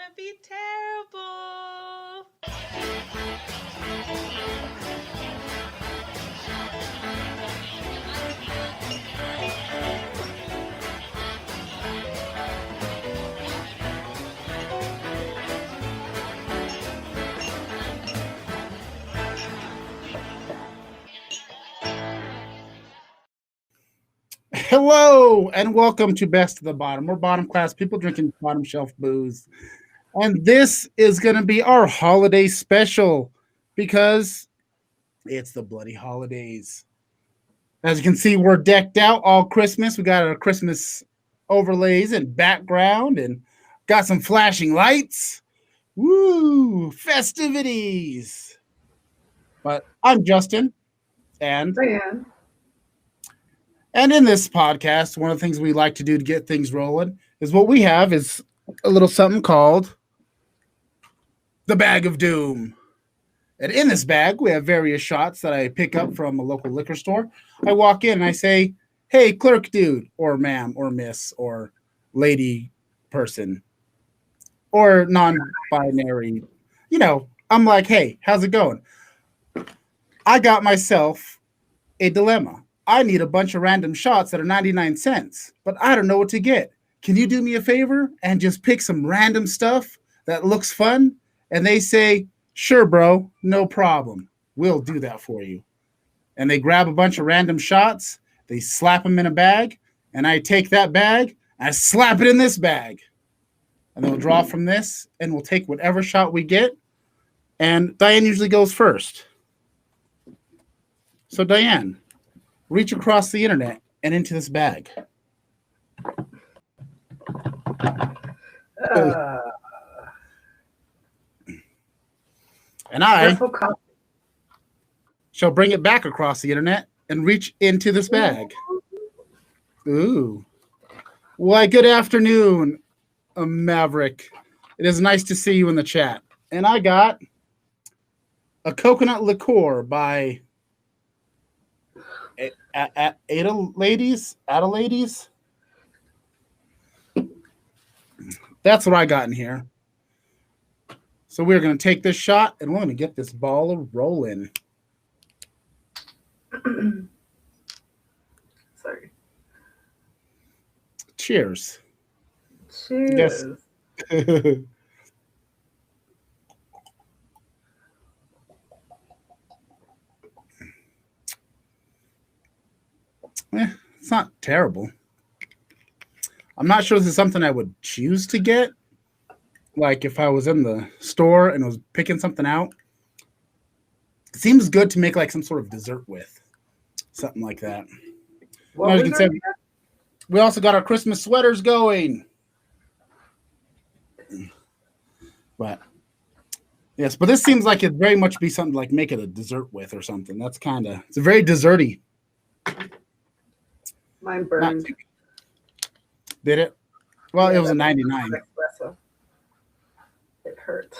gonna be terrible. Hello and welcome to Best of the Bottom. We're bottom class people drinking bottom shelf booze. And this is going to be our holiday special because it's the bloody holidays. As you can see, we're decked out all Christmas. We got our Christmas overlays and background and got some flashing lights. Woo! Festivities. But I'm Justin and Diane. And in this podcast, one of the things we like to do to get things rolling is what we have is a little something called the Bag of Doom. And in this bag, we have various shots that I pick up from a local liquor store. I walk in and I say, "Hey, clerk dude," or ma'am, or miss, or lady person, or non-binary. I'm like, "Hey, how's it going?" I got myself a dilemma. I need a bunch of random shots that are 99 cents, but I don't know what to get. Can you do me a favor and just pick some random stuff that looks fun? And they say, "Sure, bro, no problem. We'll do that for you." And they grab a bunch of random shots, they slap them in a bag, and I take that bag, and I slap it in this bag. And then we'll draw from this, and we'll take whatever shot we get. And Diane usually goes first. So, Diane, reach across the internet and into this bag. And I shall bring it back across the internet and reach into this bag. Ooh. Why, good afternoon, Maverick. It is nice to see you in the chat. And I got a coconut liqueur by Ada Ladies. That's what I got in here. So we're going to take this shot and we're going to get this ball rolling. Sorry. Cheers. Cheers. It's not terrible. I'm not sure this is something I would choose to get. Like if I was in the store and was picking something out. It seems good to make like some sort of dessert with. Something like that. As you can say, we also got our Christmas sweaters going. But yes, but this seems like it'd very much be something like make it a dessert with or something. That's it's a very desserty. Mine burned. Did it? Well, it was a 99. It hurt.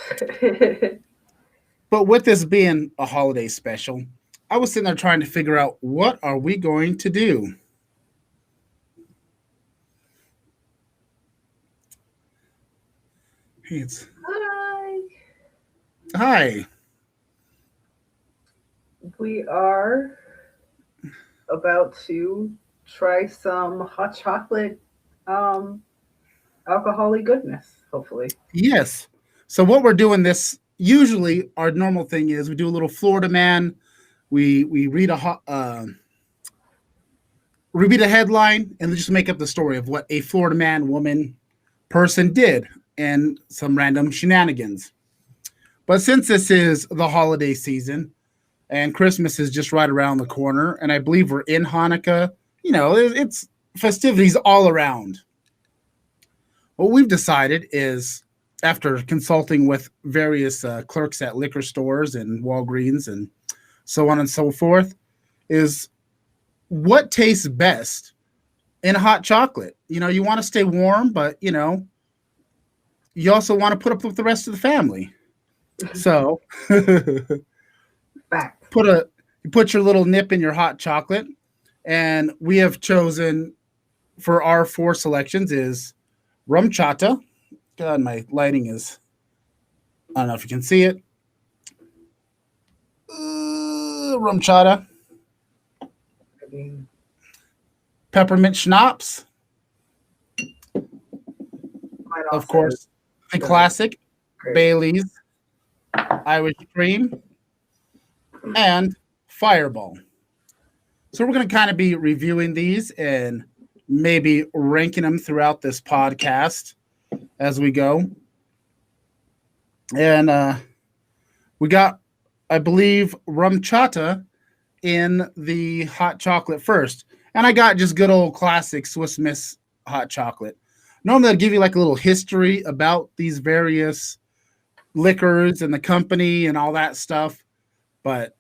But with this being a holiday special, I was sitting there trying to figure out what are we going to do. Hey, Hi. We are about to try some hot chocolate alcoholic goodness, hopefully. Yes. So what we're doing this, usually our normal thing is we do a little Florida Man. We read a headline and just make up the story of what a Florida man, woman, person did and some random shenanigans. But since this is the holiday season and Christmas is just right around the corner, and I believe we're in Hanukkah, it's festivities all around. What we've decided is, after consulting with various clerks at liquor stores and Walgreens and so on and so forth, is what tastes best in hot chocolate. You want to stay warm, but, you also want to put up with the rest of the family. So you put your little nip in your hot chocolate, and we have chosen for our 4 selections is rum chata, God, my lighting is. I don't know if you can see it. Rum chata, I mean, peppermint schnapps, mine of also course, is the good. classic Great. Bailey's, Irish cream, and Fireball. So we're going to kind of be reviewing these and maybe ranking them throughout this podcast as we go. And we got, I believe, rum chata in the hot chocolate first. And I got just good old classic Swiss Miss hot chocolate. Normally I'd give you like a little history about these various liquors and the company and all that stuff, but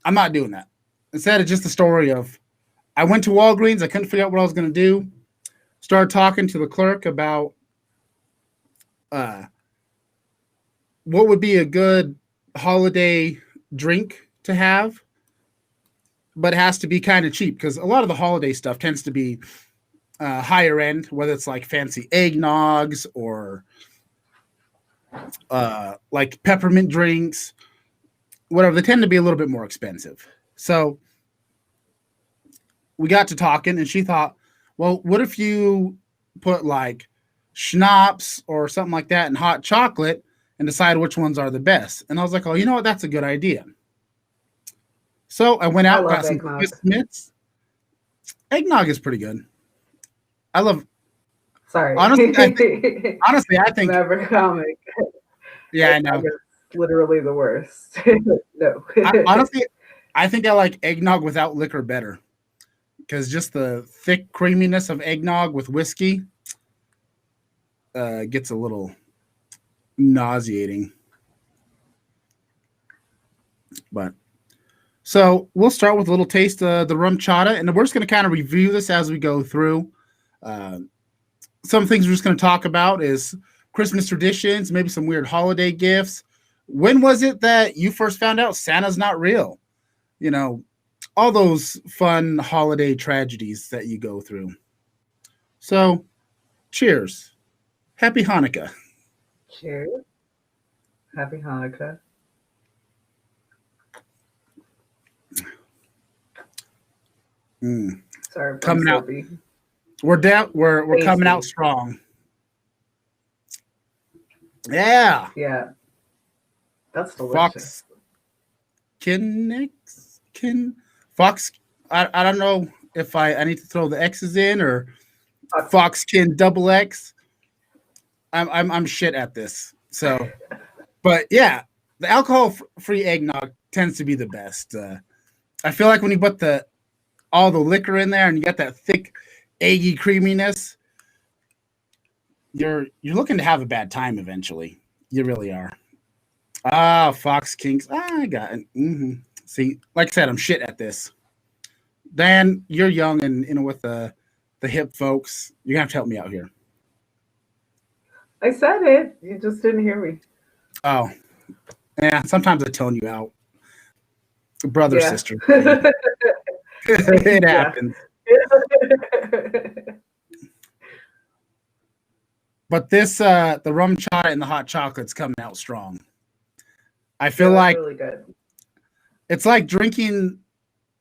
I'm not doing that. Instead, it's just a story of I went to Walgreens. I couldn't figure out what I was going to do. Started talking to the clerk about what would be a good holiday drink to have, but it has to be kind of cheap because a lot of the holiday stuff tends to be higher end, whether it's like fancy eggnogs or like peppermint drinks, whatever. They tend to be a little bit more expensive. So we got to talking, and she thought, well, what if you put like schnapps or something like that in hot chocolate and decide which ones are the best? And I was like, oh, you know what? That's a good idea. So I went out, got some Swiss Mitts. Eggnog is pretty good. I love. Sorry. Honestly, I think. Never comic. Yeah, I know. Literally the worst. No. Honestly, I think I like eggnog without liquor better because just the thick creaminess of eggnog with whiskey gets a little nauseating. But so we'll start with a little taste of the rum chata, and we're just going to kind of review this as we go through. Some things we're just going to talk about is Christmas traditions, maybe some weird holiday gifts. When was it that you first found out Santa's not real? You know, all those fun holiday tragedies that you go through. So, cheers. Happy Hanukkah. Cheers. Happy Hanukkah. Sorry, coming out. We're coming out strong. Yeah. Yeah. That's delicious. Fox. I don't know if I need to throw the X's in or Foxkin double X. I'm shit at this. So, but yeah, the alcohol-free eggnog tends to be the best. I feel like when you put all the liquor in there and you got that thick, eggy creaminess, you're looking to have a bad time eventually. You really are. Fox Kings. I got it. Mm-hmm. See, like I said, I'm shit at this. Dan, you're young and with the hip folks. You're gonna have to help me out here. I said it. You just didn't hear me. Oh, yeah. Sometimes I tone you out, brother, sister. It happens. But this, the rum chata and the hot chocolate's coming out strong. I feel like really good. It's like drinking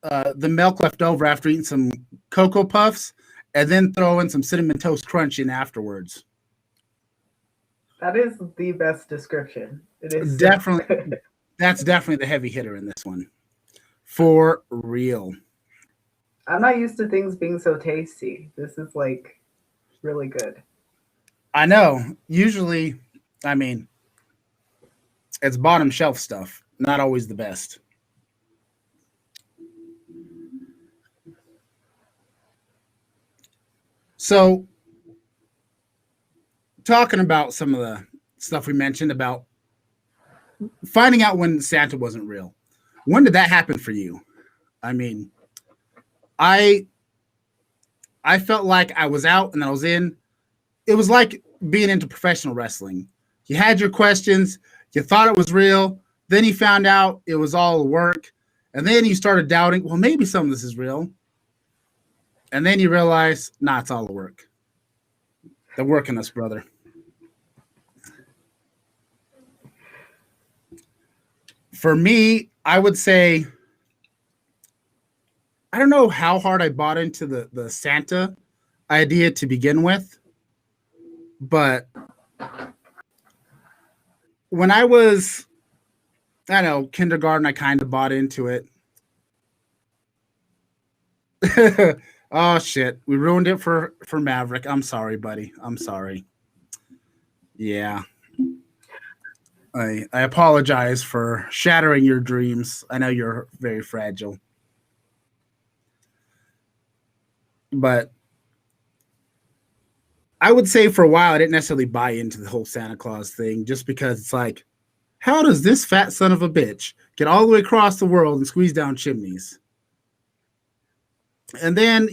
the milk left over after eating some Cocoa Puffs and then throw in some Cinnamon Toast Crunch in afterwards. That is the best description. It is definitely. That's definitely the heavy hitter in this one. For real. I'm not used to things being so tasty. This is like really good. I know. Usually, I mean, it's bottom shelf stuff. Not always the best. So, talking about some of the stuff we mentioned about finding out when Santa wasn't real. When did that happen for you? I mean, I felt like I was out and I was in. It was like being into professional wrestling. You had your questions, you thought it was real, then you found out it was all work, and then you started doubting, well, maybe some of this is real. And then you realize, nah, it's all the work. They're working us, brother. For me, I would say I don't know how hard I bought into the Santa idea to begin with, but when I was, I don't know, kindergarten, I kind of bought into it. Oh shit, we ruined it for Maverick. I'm sorry, buddy. I'm sorry. Yeah. I apologize for shattering your dreams. I know you're very fragile. But I would say for a while I didn't necessarily buy into the whole Santa Claus thing just because it's like, how does this fat son of a bitch get all the way across the world and squeeze down chimneys? And then,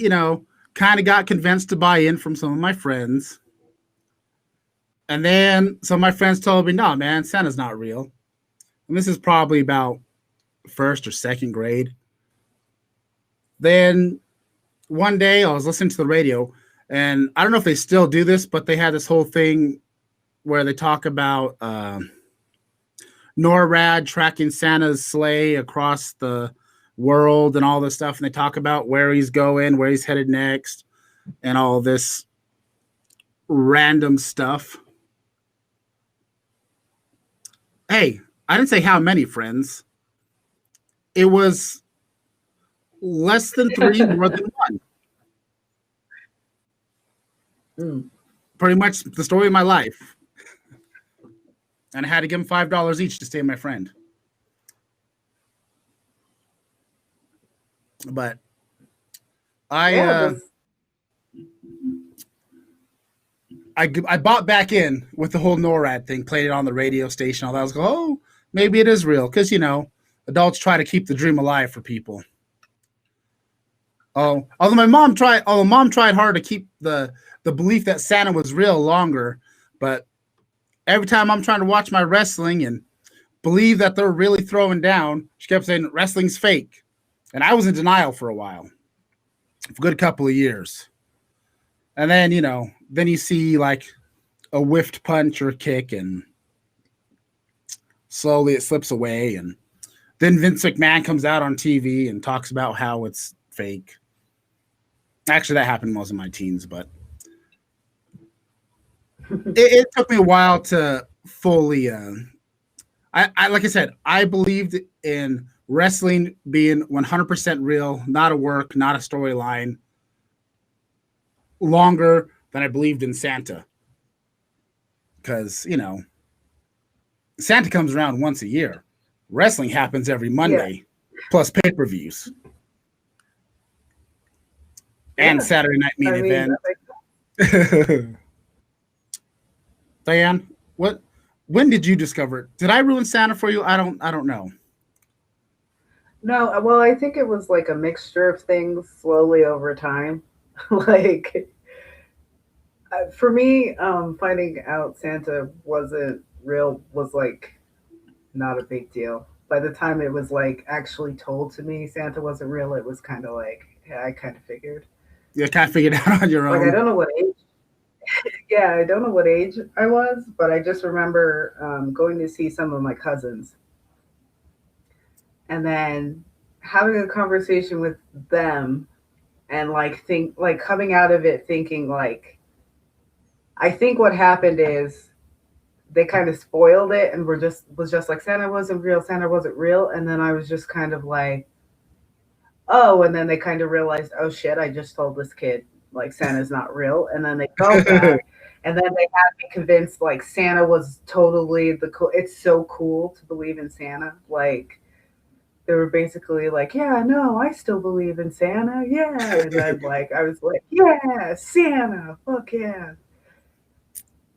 kind of got convinced to buy in from some of my friends. And then some of my friends told me, no, man, Santa's not real. And this is probably about first or second grade. Then one day I was listening to the radio, and I don't know if they still do this, but they had this whole thing where they talk about NORAD tracking Santa's sleigh across the world and all this stuff. And they talk about where he's going, where he's headed next, and all this random stuff. Hey, I didn't say how many friends. It was less than 3, more than 1. Pretty much the story of my life. And I had to give them $5 each to stay my friend. But I bought back in with the whole NORAD thing, played it on the radio station, all that. I was like, oh, maybe it is real. Because, adults try to keep the dream alive for people. Oh, although mom tried hard to keep the belief that Santa was real longer, but every time I'm trying to watch my wrestling and believe that they're really throwing down, she kept saying wrestling's fake. And I was in denial for a while, for a good couple of years. And then, then you see like a whiffed punch or kick and slowly it slips away. And then Vince McMahon comes out on TV and talks about how it's fake. Actually, that happened most of my teens, but it took me a while to fully. I like I said, I believed in wrestling being 100% real, not a work, not a storyline, longer than I believed in Santa. Because, Santa comes around once a year. Wrestling happens every Monday, plus pay-per-views. And Saturday night main event. Diane, when did you discover it? Did I ruin Santa for you? I don't know. No, well, I think it was like a mixture of things slowly over time. Like, for me, finding out Santa wasn't real was like not a big deal. By the time it was like actually told to me Santa wasn't real, it was kind of like, yeah, I kind of figured. You kind of figured it out on your own. Like, I don't know what age. Yeah, I don't know what age I was, but I just remember going to see some of my cousins. And then having a conversation with them and coming out of it thinking like, I think what happened is they kind of spoiled it and was just like, Santa wasn't real. And then I was just kind of like, oh, and then they kind of realized, oh shit, I just told this kid like Santa's not real. And then they felt back and then they had me convinced like Santa was totally it's so cool to believe in Santa. Like, they were basically like, yeah, no, I still believe in Santa. Yeah. And then I was like, yeah, Santa, fuck yeah.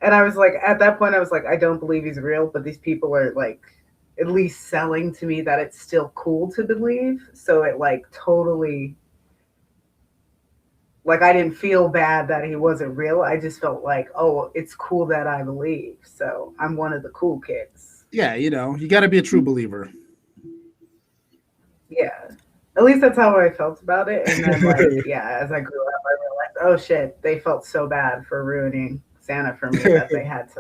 And I was like, at that point, I was like, I don't believe he's real, but these people are like at least selling to me that it's still cool to believe. So it like totally, like, I didn't feel bad that he wasn't real. I just felt like, oh, it's cool that I believe. So I'm one of the cool kids. Yeah, you got to be a true believer. Yeah, at least that's how I felt about it. And then, yeah, as I grew up, I realized, oh shit, they felt so bad for ruining Santa for me that they had to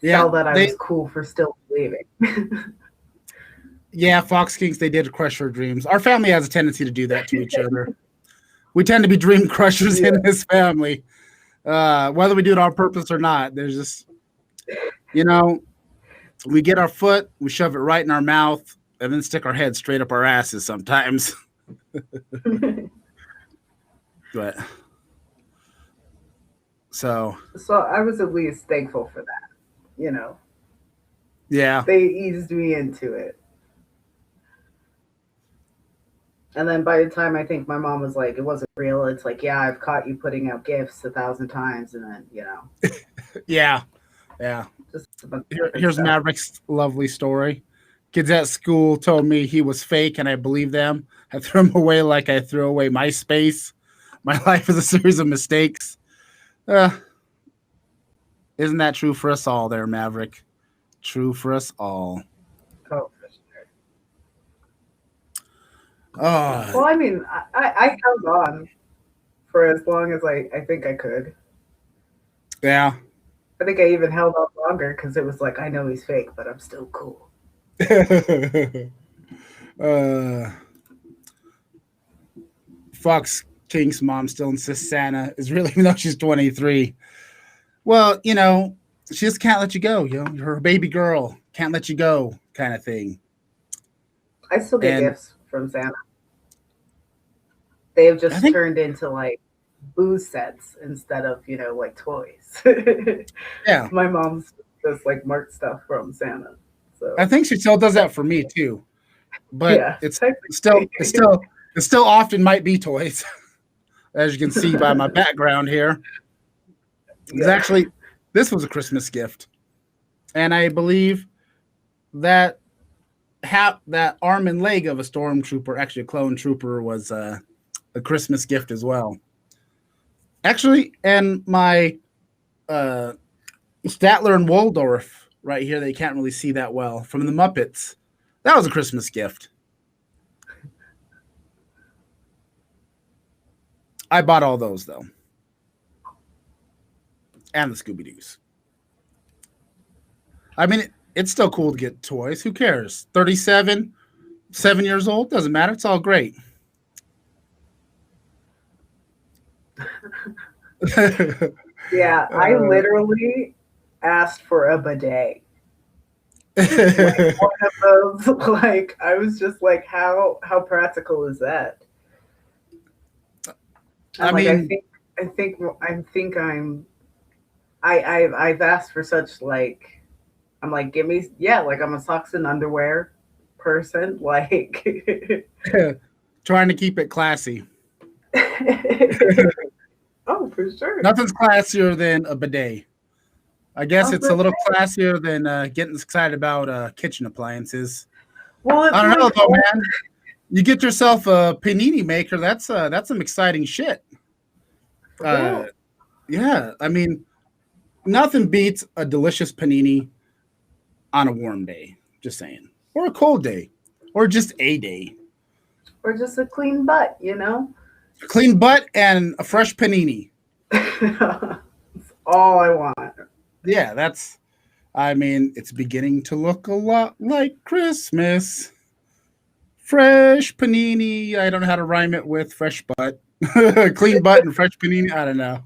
sell that I was cool for still leaving. Yeah, Fox Kings, they did crush our dreams. Our family has a tendency to do that to each other. We tend to be dream crushers in this family. Whether we do it on purpose or not, there's just, we get our foot, we shove it right in our mouth, and then stick our head straight up our asses sometimes. But so I was at least thankful for that. Yeah. They eased me into it. And then by the time I think my mom was like, it wasn't real, it's like, yeah, I've caught you putting out gifts 1,000 times. And then, Yeah. just Here's stuff. Maverick's lovely story. Kids at school told me he was fake, and I believed them. I threw him away like I threw away MySpace. My life is a series of mistakes. Isn't that true for us all there, Maverick? True for us all. Oh, for sure. Oh, Well, I mean, I held on for as long as I think I could. yeah. I think I even held on longer because it was like, I know he's fake, but I'm still cool. Fox King's mom still insists Santa is real, even though she's 23. Well, she just can't let you go. You're her baby girl. Can't let you go, kind of thing. I still get And- gifts from Santa. They have just turned into like booze sets instead of, like toys. Yeah. My mom's just like marked stuff from Santa. So I think she still does that for me too. But yeah, it's still often might be toys, as you can see by my background here. It's actually, this was a Christmas gift, and I believe that that arm and leg of a stormtrooper, actually a clone trooper, was a Christmas gift as well. Actually, and my Statler and Waldorf right here, they can't really see that well, from the Muppets. That was a Christmas gift. I bought all those though. And the Scooby-Doos. I mean, it's still cool to get toys. Who cares? 37, 7 years old, doesn't matter. It's all great. Yeah, I literally asked for a bidet. Like one of those, like I was just like, how practical is that? I mean, I've asked for such like, I'm like, give me, like I'm a socks and underwear person, like trying to keep it classy. Oh, for sure. Nothing's classier than a bidet. I guess it's a little classier than getting excited about kitchen appliances. Well, I don't know though, man. You get yourself a panini maker. That's some exciting shit. Yeah, I mean, nothing beats a delicious panini on a warm day. Just saying, or a cold day, or just a day, or just a clean butt. A clean butt and a fresh panini. That's all I want. Yeah, it's beginning to look a lot like Christmas. Fresh panini. I don't know how to rhyme it with fresh butt. Clean butt and fresh panini. I don't know.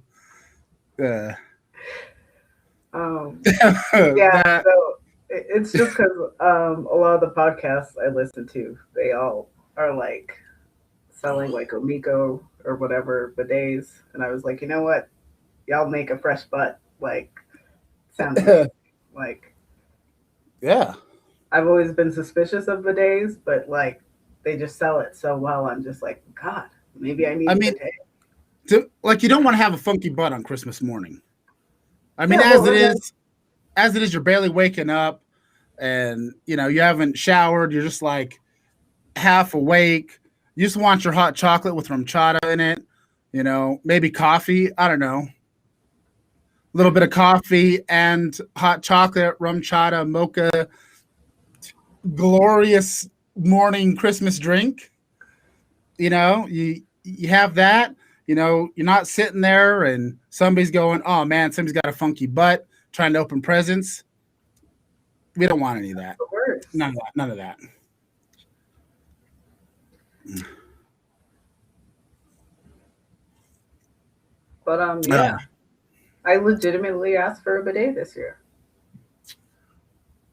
Yeah, so it's just because a lot of the podcasts I listen to, they all are like selling like Omiko or whatever bidets, and I was like, you know what, y'all make a fresh butt like sounds like. Yeah, I've always been suspicious of bidets, but like they just sell it so well. I'm just like, God, maybe I need. I mean, you don't want to have a funky butt on Christmas morning. I mean, as it is, you're barely waking up, and you haven't showered. You're just like half awake. You just want your hot chocolate with rum chata in it. Maybe coffee. I don't know. A little bit of coffee and hot chocolate, rum chata, mocha. Glorious morning Christmas drink. You have that. You're not sitting there and somebody's going, oh man, somebody's got a funky butt trying to open presents. We don't want any of that. The worst. None of that. None of that. But yeah, I legitimately asked for a bidet this year.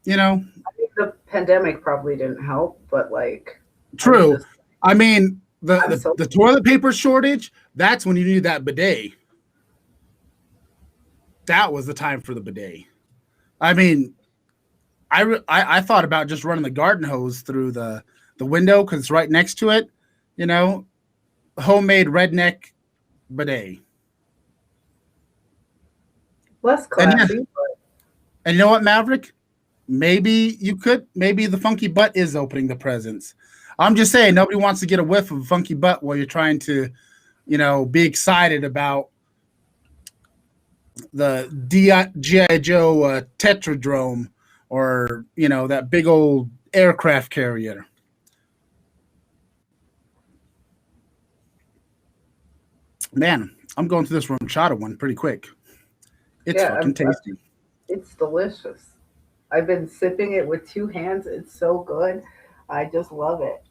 You know, I think the pandemic probably didn't help, but like, true. just, I mean, I'm the, so- the toilet paper shortage, that's when you need that bidet. That was the time for the bidet. I mean, I thought about just running the garden hose through the window because it's right next to it. You know, homemade redneck bidet. less And yeah, classy. and you know what, Maverick? Maybe you could. Maybe the funky butt is opening the presents. I'm just saying, nobody wants to get a whiff of a funky butt while you're trying to, be excited about the GI Joe Tetradrome or that big old aircraft carrier. Man, I'm going through this RumChata one pretty quick. It's Yeah, fucking tasty. it's delicious. I've been sipping it with two hands. It's so good. I just love it.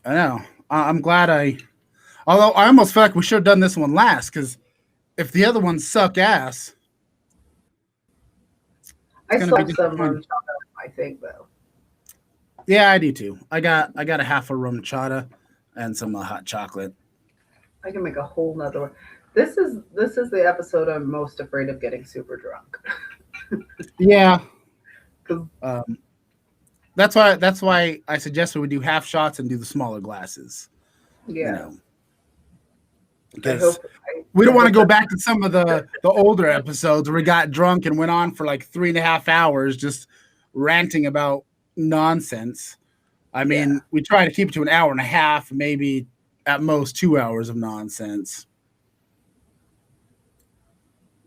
I know. I'm glad Although I almost feel like we should have done this one last because if the other ones suck ass, I gonna still be have some disappointing. RumChata, I think, though. yeah, I do too. I got a half a RumChata and some hot chocolate. I can make a whole nother one. This is the episode I'm most afraid of getting super drunk. Yeah. 'Cause- That's why I suggested we do half shots and do the smaller glasses. Yeah. Because we don't want to go back to some of the older episodes where we got drunk and went on for like 3.5 hours just ranting about nonsense. I mean, we try to keep it to an hour and a half, maybe at most 2 hours of nonsense.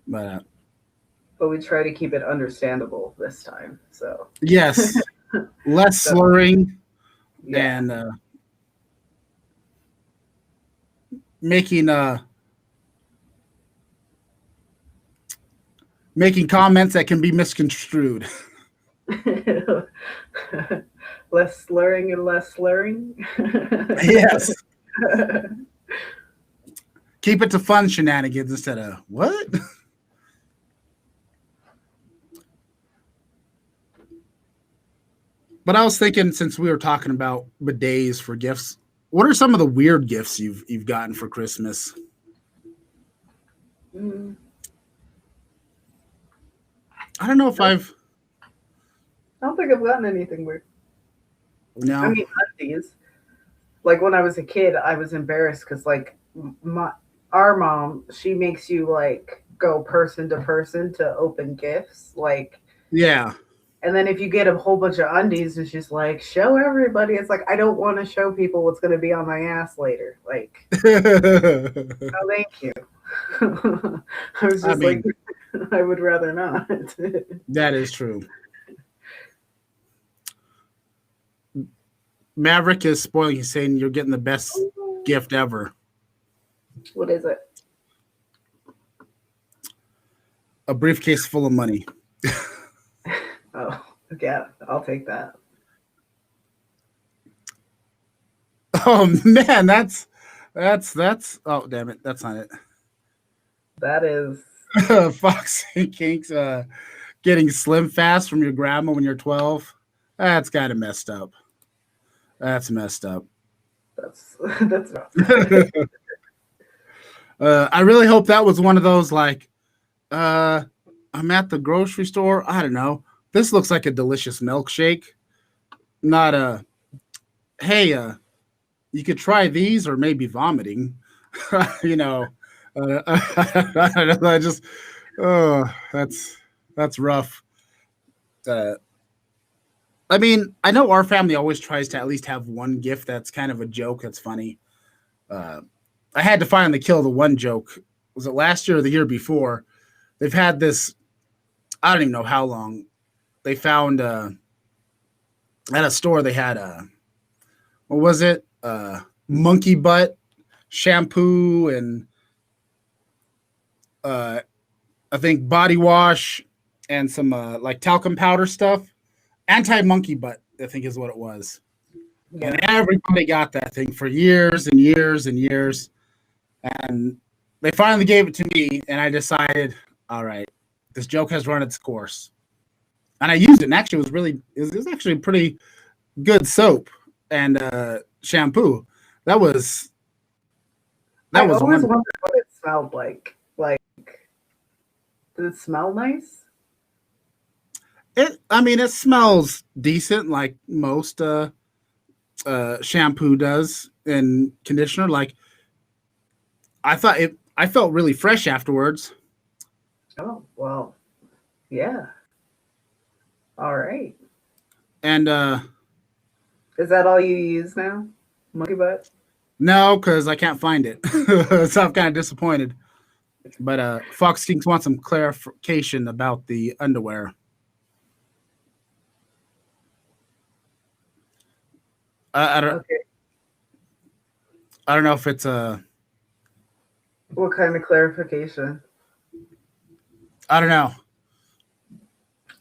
But we try to keep it understandable this time. So yes, less slurring yeah. and making comments that can be misconstrued. Less slurring and less slurring. Yes. Keep it to fun shenanigans instead of what? But I was thinking, since we were talking about bidets for gifts, what are some of the weird gifts you've gotten for Christmas? Mm. I don't know if I don't think I've gotten anything weird. No. I mean, undies. Like when I was a kid, I was embarrassed because like our mom, she makes you like go person to person to open gifts. Like yeah. And then if you get a whole bunch of undies, it's just like, show everybody. It's like, I don't want to show people what's going to be on my ass later. Like, no, thank you. I was just like, I would rather not. That is true. Maverick is spoiling. He's saying you're getting the best gift ever. What is it? A briefcase full of money. Oh, yeah, I'll take that. Oh man, that's oh damn it, that's not it. That is Fox and Kinks getting Slim Fast from your grandma when you're 12. That's kind of messed up. That's messed up. That's not. I really hope that was one of those like I'm at the grocery store. I don't know. This looks like a delicious milkshake. Not a hey, you could try these or maybe vomiting. I don't know. I just that's rough. I mean, I know our family always tries to at least have one gift that's kind of a joke that's funny. I had to finally kill the one joke. Was it last year or the year before? They've had this, I don't even know how long. They found at a store they had what was it? Monkey butt shampoo and I think body wash and some like talcum powder stuff. Anti-monkey butt, I think is what it was. Yeah. And everybody got that thing for years and years and years. And they finally gave it to me, and I decided, all right, this joke has run its course. And I used it, and actually it was actually pretty good soap and shampoo. I always wondered wonderful. what it smelled like. Like, did it smell nice? It smells decent, like most shampoo does and conditioner. Like, I felt really fresh afterwards. Oh, well, yeah. All right. And Is that all you use now? Monkey butt? no, because I can't find it. So I'm kind of disappointed. But Fox Kinks wants some clarification about the underwear. I don't. Okay. I don't know if it's a. What kind of clarification? I don't know.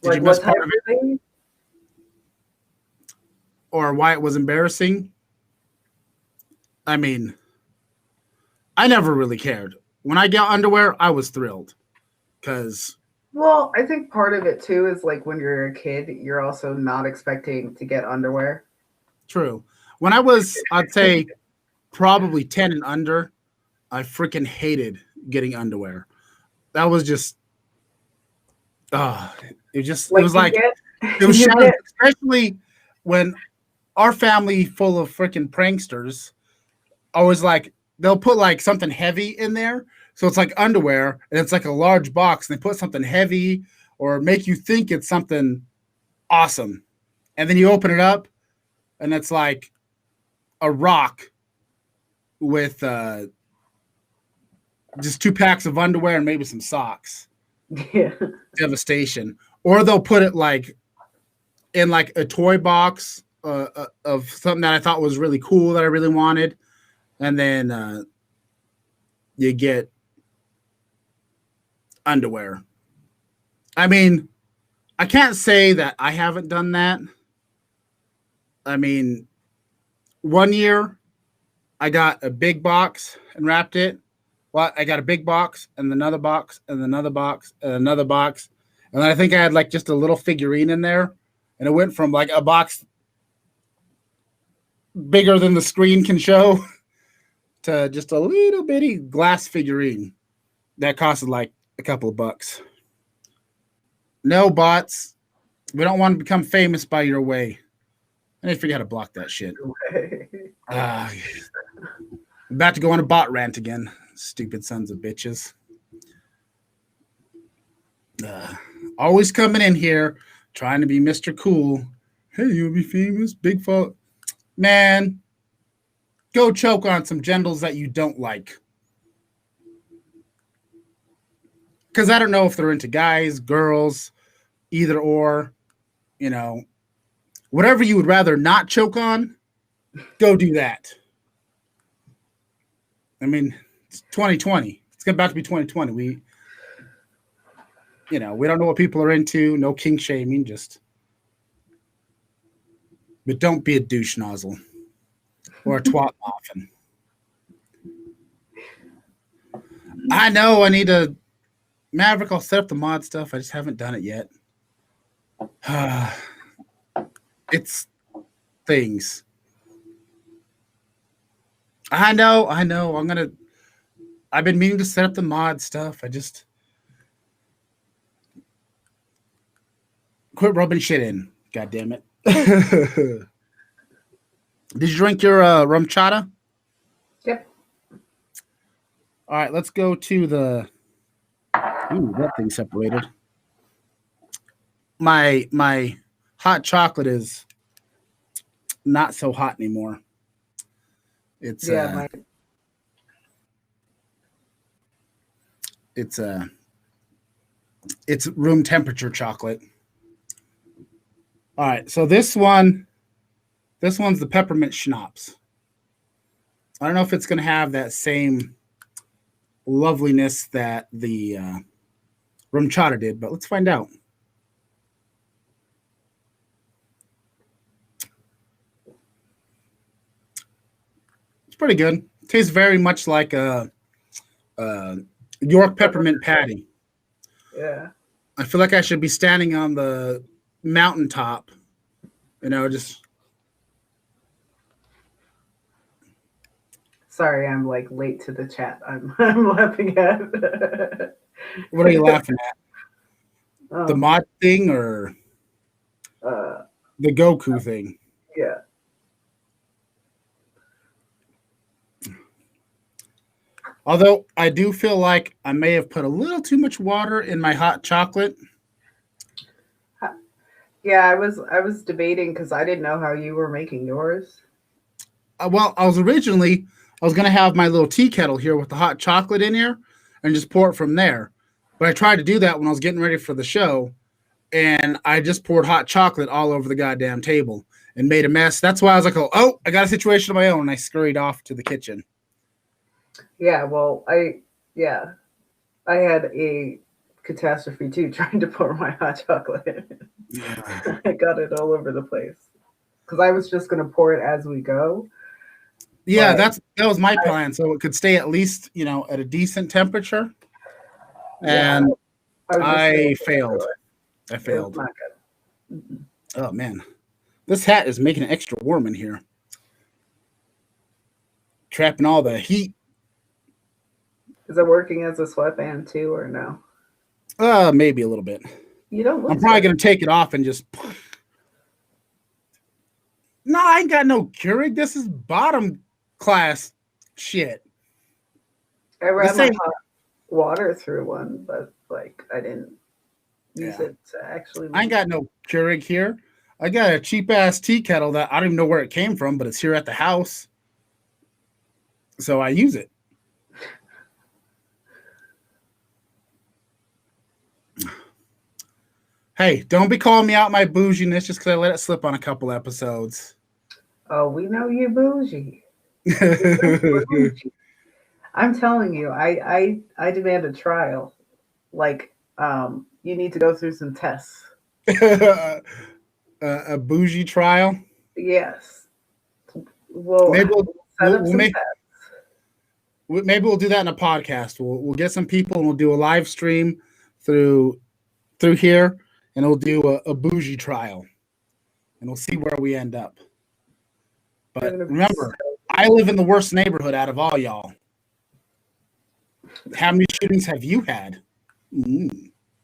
Did Like you miss what type part of it, of thing? or why it was embarrassing? I mean, I never really cared. When I got underwear, I was thrilled because Well, I think part of it too is like when you're a kid, you're also not expecting to get underwear. true. When I was, I'd say, probably 10 and under, I freaking hated getting underwear. That was just, it was you like, get, it was you shattered, get, especially when our family full of freaking pranksters always like, they'll put like something heavy in there. So it's like underwear and it's like a large box and they put something heavy or make you think it's something awesome. And then you open it up and it's like a rock with just 2 packs of underwear and maybe some socks. yeah. Devastation. Or they'll put it like in like a toy box of something that I thought was really cool that I really wanted, and then you get underwear. I mean, I can't say that I haven't done that. I mean, one year I got a big box and wrapped it. Well, I got a big box and another box and another box and another box. And then I think I had like just a little figurine in there. And it went from like a box bigger than the screen can show to just a little bitty glass figurine that costed like a couple of bucks. No bots. We don't want to become famous by your way. I need to figure out how to block that shit. I'm about to go on a bot rant again. Stupid sons of bitches. Always coming in here trying to be Mr. Cool. Hey, you'll be famous. Big fault. Man, go choke on some genders that you don't like. Because I don't know if they're into guys, girls, either or. You know, whatever you would rather not choke on, go do that. I mean, it's 2020. It's about to be 2020. We don't know what people are into. No kink shaming, but don't be a douche nozzle or a twat muffin. I know I need to Maverick. I'll set up the mod stuff. I just haven't done it yet. It's things. I know. I've been meaning to set up the mod stuff. I just quit rubbing shit in. God damn it. Did you drink your rum chata? Yep. All right, let's go to the. Ooh, that thing separated. My hot chocolate is not so hot anymore. It's it's room temperature chocolate. All right, so this one's the peppermint schnapps. I don't know if it's going to have that same loveliness that the rum chata did, but let's find out. pretty good. Tastes very much like a York peppermint patty. Yeah. I feel like I should be standing on the mountaintop, just. Sorry, I'm like late to the chat. I'm laughing at. What are you laughing at? The Um, mod thing or uh, the Goku thing? yeah. Although I do feel like I may have put a little too much water in my hot chocolate. Yeah, I was debating because I didn't know how you were making yours. Well, I was going to have my little tea kettle here with the hot chocolate in here and just pour it from there. But I tried to do that when I was getting ready for the show, and I just poured hot chocolate all over the goddamn table and made a mess. That's why I was like, oh, I got a situation of my own, and I scurried off to the kitchen. Yeah, well, I had a catastrophe too trying to pour my hot chocolate. Yeah. I got it all over the place because I was just gonna pour it as we go. Yeah, But that was my plan, so it could stay at least, at a decent temperature. And I failed. I It was failed. not good. Mm-mm. Oh man, this hat is making it extra warm in here, trapping all the heat. Is it working as a sweatband too, or no? Maybe a little bit. You don't look I'm probably good. gonna take it off and just. No, I ain't got no Keurig. This is bottom class shit. I ran This my ain't. hot water through one, but like I didn't use Yeah. it to actually. I ain't got no Keurig here. I got a cheap ass tea kettle that I don't even know where it came from, but it's here at the house, so I use it. Hey, don't be calling me out my bouginess just because I let it slip on a couple episodes. Oh, we know you bougie. You're bougie. I'm telling you, I demand a trial. Like, you need to go through some tests. A bougie trial. Yes. We'll Maybe set up we'll some make. tests. Maybe we'll do that in a podcast. We'll get some people and we'll do a live stream through here, and we'll do a bougie trial, and we'll see where we end up. But remember, I live in the worst neighborhood out of all y'all. How many shootings have you had?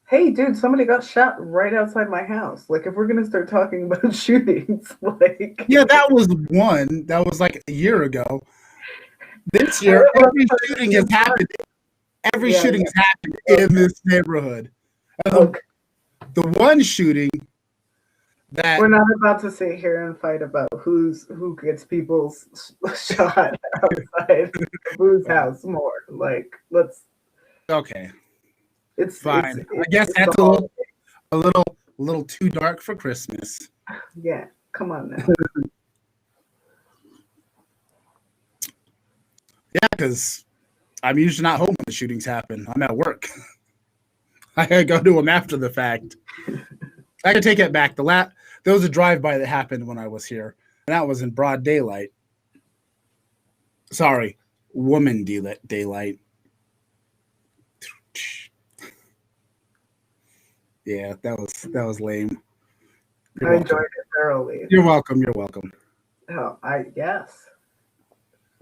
Hey, dude, somebody got shot right outside my house. Like, if we're gonna start talking about shootings, like, Yeah, that was one. That was like a year ago. This year, every shooting has happened. Every shooting has happened in this neighborhood. Okay. The one shooting that We're not about to sit here and fight about who gets people's shot outside whose house more. Like, let's. okay, It's fine. It's, I guess it's that's all, a little too dark for Christmas. yeah. Come on now. Yeah, because I'm usually not home when the shootings happen. I'm at work. I gotta go do them after the fact. I can take it back. There was a drive-by that happened when I was here, and that was in broad daylight. Sorry, woman daylight. Yeah, that was lame. I enjoyed it thoroughly. You're welcome. You're welcome. Oh, yes.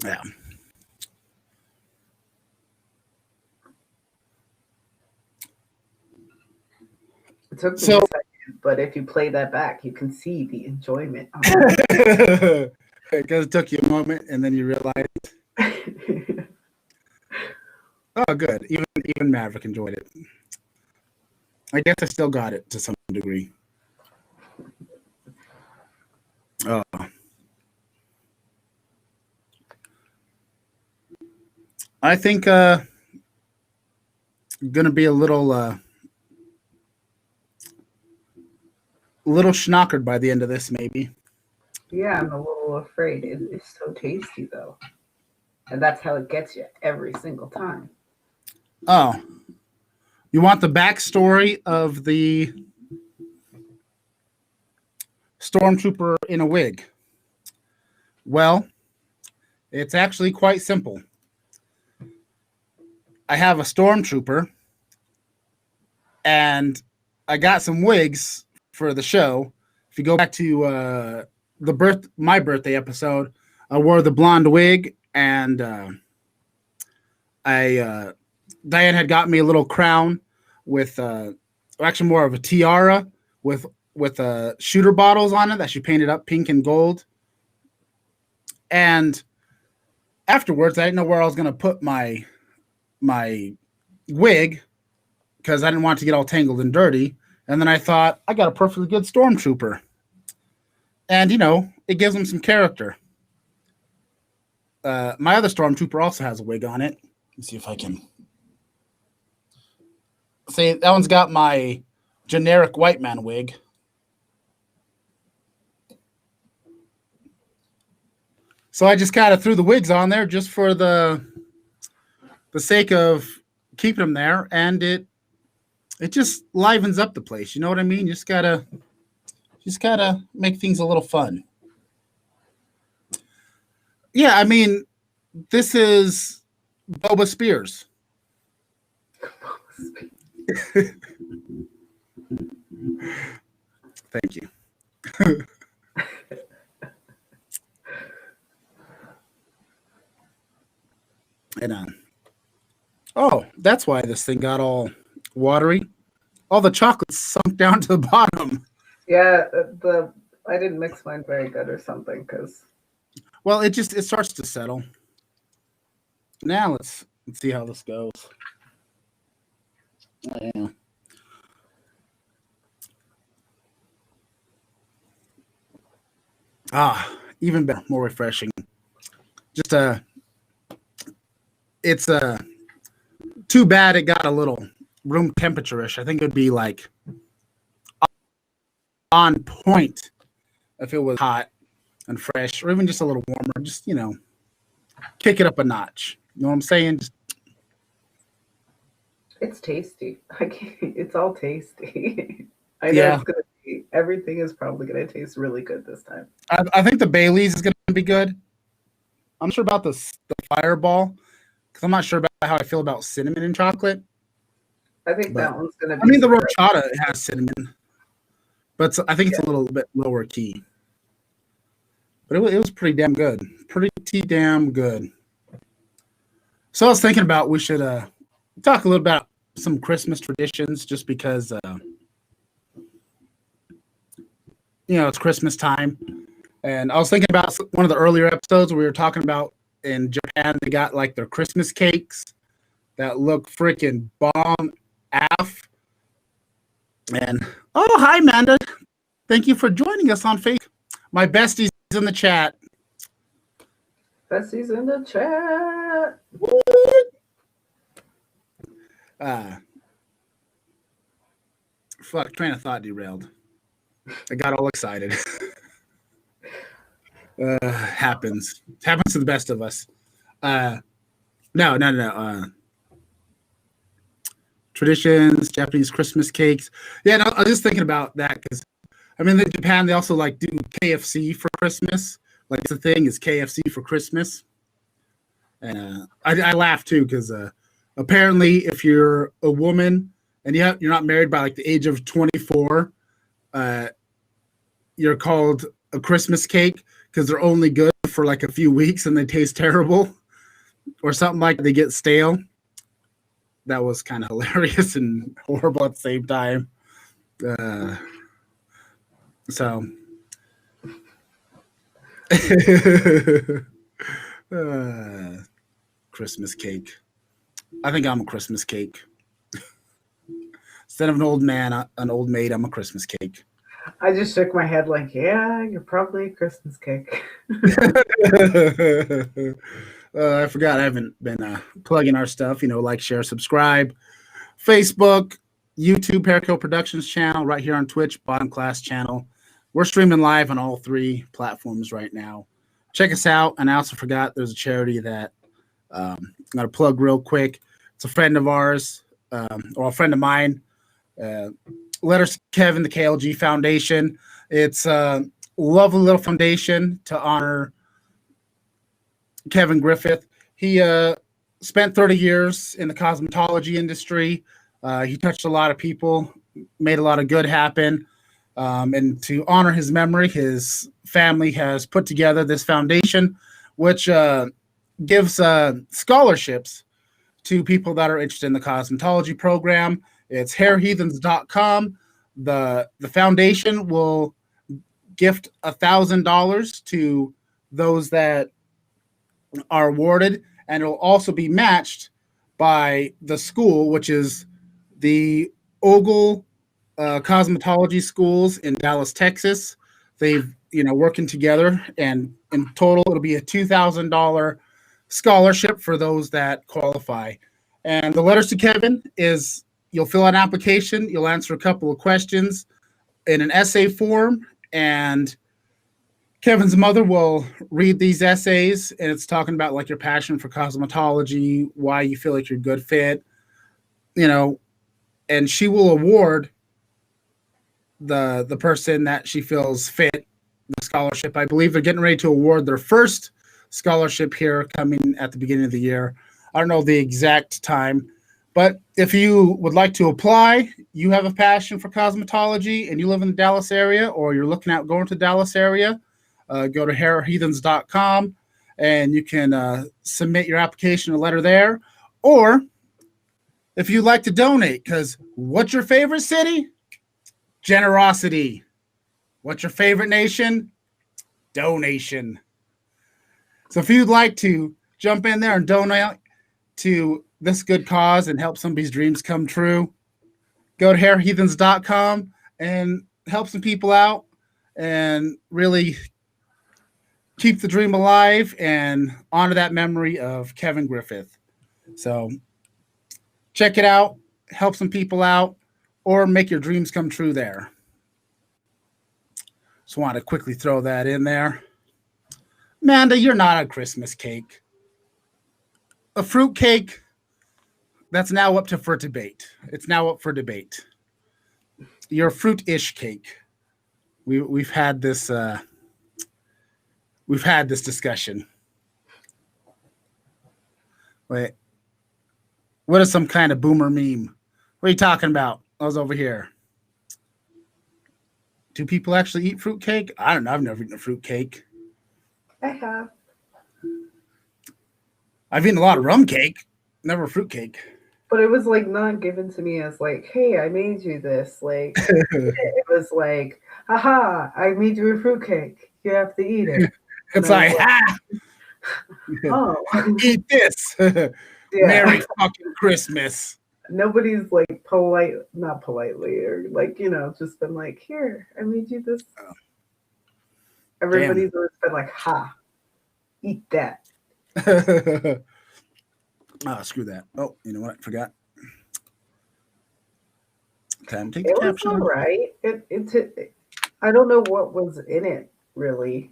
Yeah. It took me a second, but if you play that back, you can see the enjoyment. Because it took you a moment, and then you realized. Oh, good. Even Maverick enjoyed it. I guess I still got it to some degree. Oh. I think gonna be a little schnockered by the end of this, maybe. Yeah, I'm a little afraid. It's so tasty though, and that's how it gets you every single time. Oh, you want the backstory of the stormtrooper in a wig? Well, It's actually quite simple. I have a stormtrooper, and I got some wigs for the show. If you go back to my birthday episode, I wore the blonde wig, and Diane had got me a little crown with actually more of a tiara with shooter bottles on it that she painted up pink and gold. And afterwards, I didn't know where I was going to put my wig because I didn't want it to get all tangled and dirty. And then I thought, I got a perfectly good stormtrooper. And, it gives him some character. My other stormtrooper also has a wig on it. Let's see if I can. See, that one's got my generic white man wig. So I just kind of threw the wigs on there just for the sake of keeping them there, and it just livens up the place. You know what I mean? Just gotta make things a little fun. Yeah, I mean, this is Boba Spears. Thank you. And that's why this thing got all watery. All the chocolate sunk down to the bottom. Yeah, I didn't mix mine very good or something because. Well, it starts to settle. Now let's see how this goes. Yeah. Even better, more refreshing. Just it's too bad it got a little room temperature-ish. I think it would be like on point if it was hot and fresh, or even just a little warmer. Just kick it up a notch. You know what I'm saying? It's tasty. It's all tasty. I know it's gonna be. Everything is probably gonna taste really good this time. I think the Bailey's is gonna be good. I'm sure about the Fireball because I'm not sure about how I feel about cinnamon and chocolate. I think that one's gonna be. I mean, the horchata has cinnamon, but I think it's a little bit lower key. But it was pretty damn good. Pretty damn good. So I was thinking about we should talk a little about some Christmas traditions, just because it's Christmas time. And I was thinking about one of the earlier episodes where we were talking about in Japan, they got like their Christmas cakes that look freaking bomb af. And hi Amanda, thank you for joining us on Facebook. My bestie's in the chat. Bestie's in the chat. What? Fuck, train of thought derailed. I got all excited. Happens to the best of us. No. Traditions, Japanese Christmas cakes. Yeah, no, I was just thinking about that because, I mean, in Japan, they also like do KFC for Christmas. Like, it's a thing, is KFC for Christmas. And I laugh too because apparently if you're a woman and you're not married by like the age of 24, you're called a Christmas cake because they're only good for like a few weeks and they taste terrible or something, like they get stale. That was kind of hilarious and horrible at the same time. Christmas cake. I think I'm a Christmas cake. Instead of an old man, an old maid, I'm a Christmas cake. I just shook my head like, yeah, you're probably a Christmas cake. I forgot I haven't been plugging our stuff. Like, share, subscribe. Facebook, YouTube, Parakill Productions channel, right here on Twitch, Bottom Class channel. We're streaming live on all 3 platforms right now. Check us out. And I also forgot there's a charity that I'm going to plug real quick. It's a friend of ours, or a friend of mine. Letters to Kevin, the KLG Foundation. It's a lovely little foundation to honor Kevin Griffith. He spent 30 years in the cosmetology industry. He touched a lot of people, made a lot of good happen. And to honor his memory, his family has put together this foundation, which gives scholarships to people that are interested in the cosmetology program. It's hairheathens.com. The foundation will gift $1,000 to those that are awarded, and it'll also be matched by the school, which is the Ogle cosmetology schools in Dallas, Texas. They've working together, and in total it'll be a $2,000 scholarship for those that qualify. And the letters to Kevin is you'll fill out an application, you'll answer a couple of questions in an essay form, and Kevin's mother will read these essays, and it's talking about like your passion for cosmetology, why you feel like you're a good fit, and she will award the person that she feels fit the scholarship. I believe they're getting ready to award their first scholarship here coming at the beginning of the year. I don't know the exact time, but if you would like to apply, you have a passion for cosmetology and you live in the Dallas area, or you're looking at going to the Dallas area, go to hairheathens.com and you can submit your application, a letter there. Or if you'd like to donate, because what's your favorite city? Generosity. What's your favorite nation? Donation. So if you'd like to jump in there and donate to this good cause and help somebody's dreams come true, go to hairheathens.com and help some people out and really keep the dream alive and honor that memory of Kevin Griffith. So check it out, help some people out, or make your dreams come true there. Just want to quickly throw that in there. Amanda, you're not a Christmas cake. A fruit cake, that's now up for debate. It's now up for debate. You're a fruit-ish cake. We've had this discussion. Wait, what is some kind of boomer meme? What are you talking about? I was over here. Do people actually eat fruitcake? I don't know. I've never eaten a fruitcake. I have. I've eaten a lot of rum cake, never a fruitcake. But it was like not given to me as like, hey, I made you this. Like it was like, haha, I made you a fruitcake. You have to eat it. It's like, ha! Oh. Eat this. Yeah. Merry fucking Christmas. Nobody's like not politely, or like, just been like, here, I made you this. Everybody's always been like, ha, eat that. Screw that. Oh, you know what? I forgot. Time to take It the was caption. all right. I don't know what was in it, really.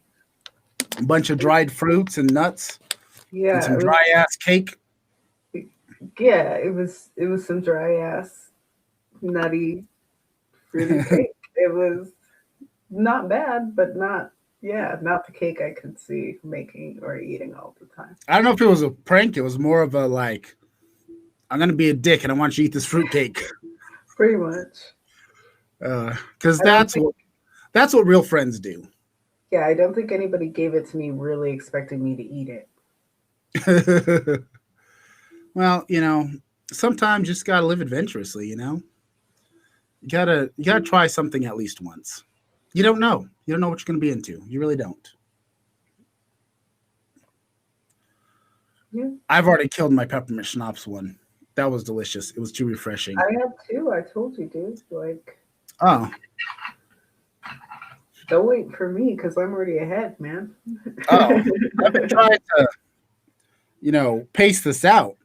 A bunch of dried fruits and nuts. Yeah. And some dry ass cake. Yeah, it was some dry ass, nutty, fruity cake. It was not bad, but not the cake I could see making or eating all the time. I don't know if it was a prank. It was more of a like, I'm gonna be a dick and I want you to eat this fruitcake. Pretty much. Because that's what real friends do. Yeah, I don't think anybody gave it to me really expecting me to eat it. Well, sometimes you just gotta live adventurously. You gotta try something at least once. You don't know what you're gonna be into. You really don't. Yeah. I've already killed my peppermint schnapps one. That was delicious. It was too refreshing. I have too. I told you, dude. Like, oh, don't wait for me because I'm already ahead, man. I've been trying to, pace this out.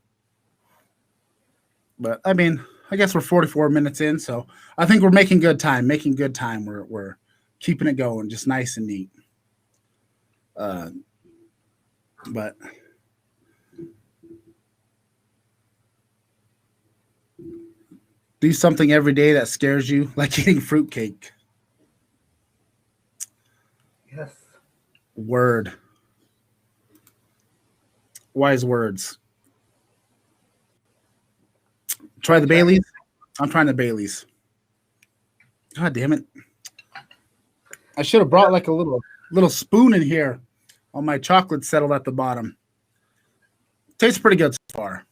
But I mean, I guess we're 44 minutes in, so I think we're making good time. We're keeping it going, just nice and neat. But do something every day that scares you, like eating fruitcake. Yes. Word. wise words. Try the Baileys. I'm trying the Baileys. God damn it! I should have brought like a little spoon in here. All my chocolate settled at the bottom. Tastes pretty good so far.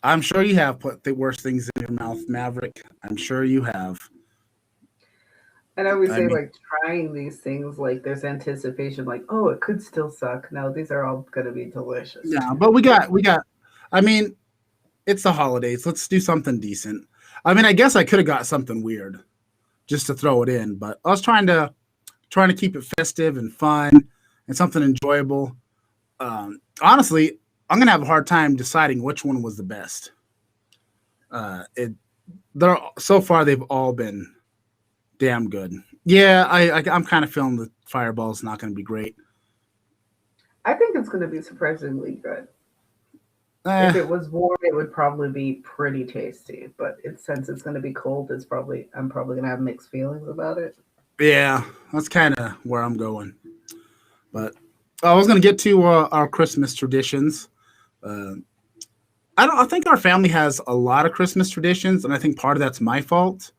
I'm sure you have put the worst things in your mouth, Maverick. I'm sure you have. And I always say, like, trying these things, like, there's anticipation, like, oh, it could still suck. No, these are all going to be delicious. Yeah, but we got, I mean, it's the holidays. Let's do something decent. I mean, I guess I could have got something weird just to throw it in, but I was trying to keep it festive and fun and something enjoyable. Honestly, I'm gonna have a hard time deciding which one was the best. So far they've all been damn good. Yeah, I'm kind of feeling the Fireball's not going to be great. I think it's going to be surprisingly good. If it was warm, it would probably be pretty tasty. But since it's going to be cold, I'm probably going to have mixed feelings about it. Yeah, that's kind of where I'm going. But I was going to get to our Christmas traditions. I think our family has a lot of Christmas traditions, and I think part of that's my fault.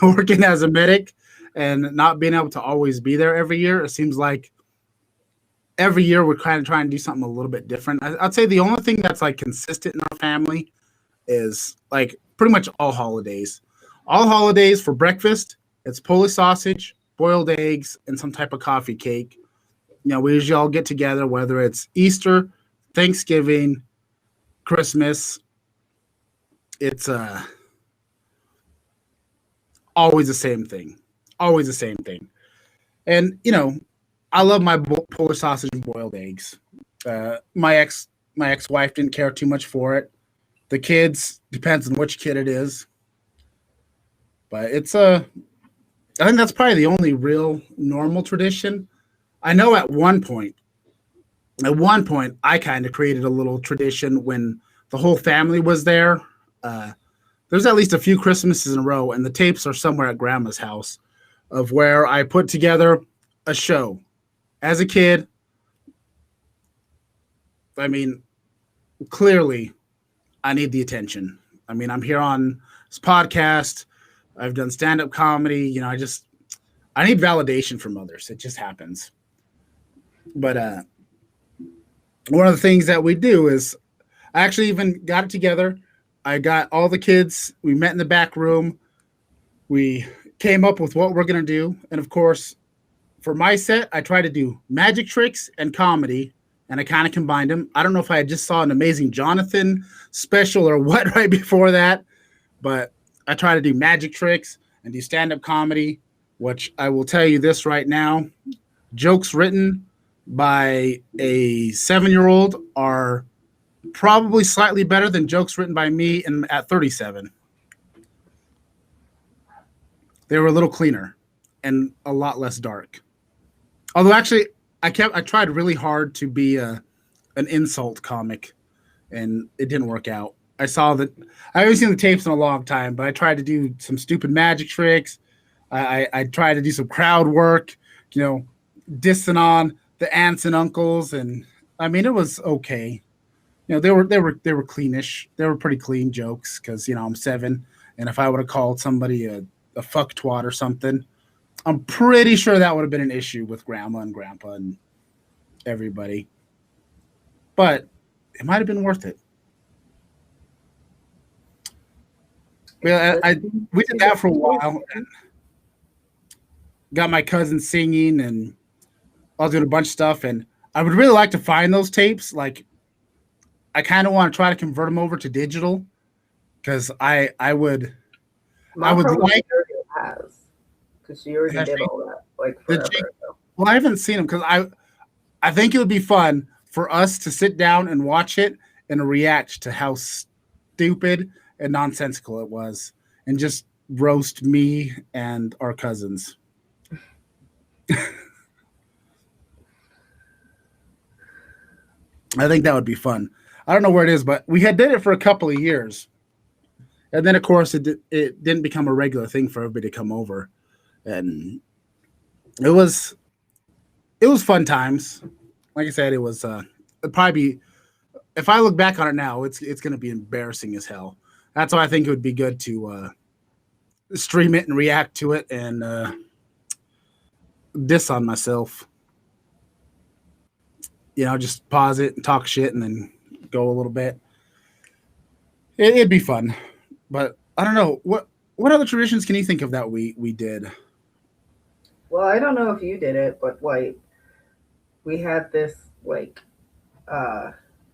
Working as a medic and not being able to always be there every year, it seems like every year we're kind of trying to do something a little bit different. I'd say the only thing that's like consistent in our family is like pretty much all holidays. All holidays for breakfast, it's Polish sausage, boiled eggs, and some type of coffee cake. You know, we usually all get together, whether it's Easter, Thanksgiving, Christmas. It's always the same thing. Always the same thing. And, you know, I love my Polish sausage and boiled eggs. My ex-wife didn't care too much for it. The kids, depends on which kid it is. But it's I think that's probably the only real normal tradition. I know at one point, I kind of created a little tradition when the whole family was there. There's at least a few Christmases in a row, and the tapes are somewhere at Grandma's house, of where I put together a show. As a kid, I mean, clearly, I need the attention. I mean, I'm here on this podcast. I've done stand-up comedy. You know, I need validation from others. It just happens. But one of the things that we do is I actually even got it together. I got all the kids. We met in the back room. We came up with what we're going to do. And of course, for my set, I try to do magic tricks and comedy, and I kind of combined them. I don't know if I just saw an Amazing Jonathan special or what right before that, but I try to do magic tricks and do stand-up comedy, which I will tell you this right now. Jokes written by a 7-year-old are probably slightly better than jokes written by me at 37. They were a little cleaner and a lot less dark. Although actually, I tried really hard to be an insult comic, and it didn't work out. I haven't seen the tapes in a long time, but I tried to do some stupid magic tricks. I tried to do some crowd work, you know, dissing on the aunts and uncles, and I mean, it was okay. You know, they were cleanish. They were pretty clean jokes because, you know, I'm 7, and if I would have called somebody a fuck twat or something, I'm pretty sure that would have been an issue with Grandma and Grandpa and everybody. But it might have been worth it. Yeah, we did that for a while. And got my cousin singing, and I was doing a bunch of stuff. And I would really like to find those tapes. Like, I kind of want to try to convert them over to digital because I would like. Because she already did all that, like, forever ago. Well, I haven't seen them because I think it would be fun for us to sit down and watch it and react to how stupid and nonsensical it was, and just roast me and our cousins. I think that would be fun. I don't know where it is, but we had did it for a couple of years, and then of course it didn't become a regular thing for everybody to come over. And it was it was fun times. Like I said, it was it'd probably be, if I look back on it now, it's going to be embarrassing as hell. That's why I think it would be good to stream it and react to it and diss on myself. You know, just pause it and talk shit and then go a little bit. It'd be fun, but I don't know what other traditions can you think of that we did? Well, I don't know if you did it, but like we had this like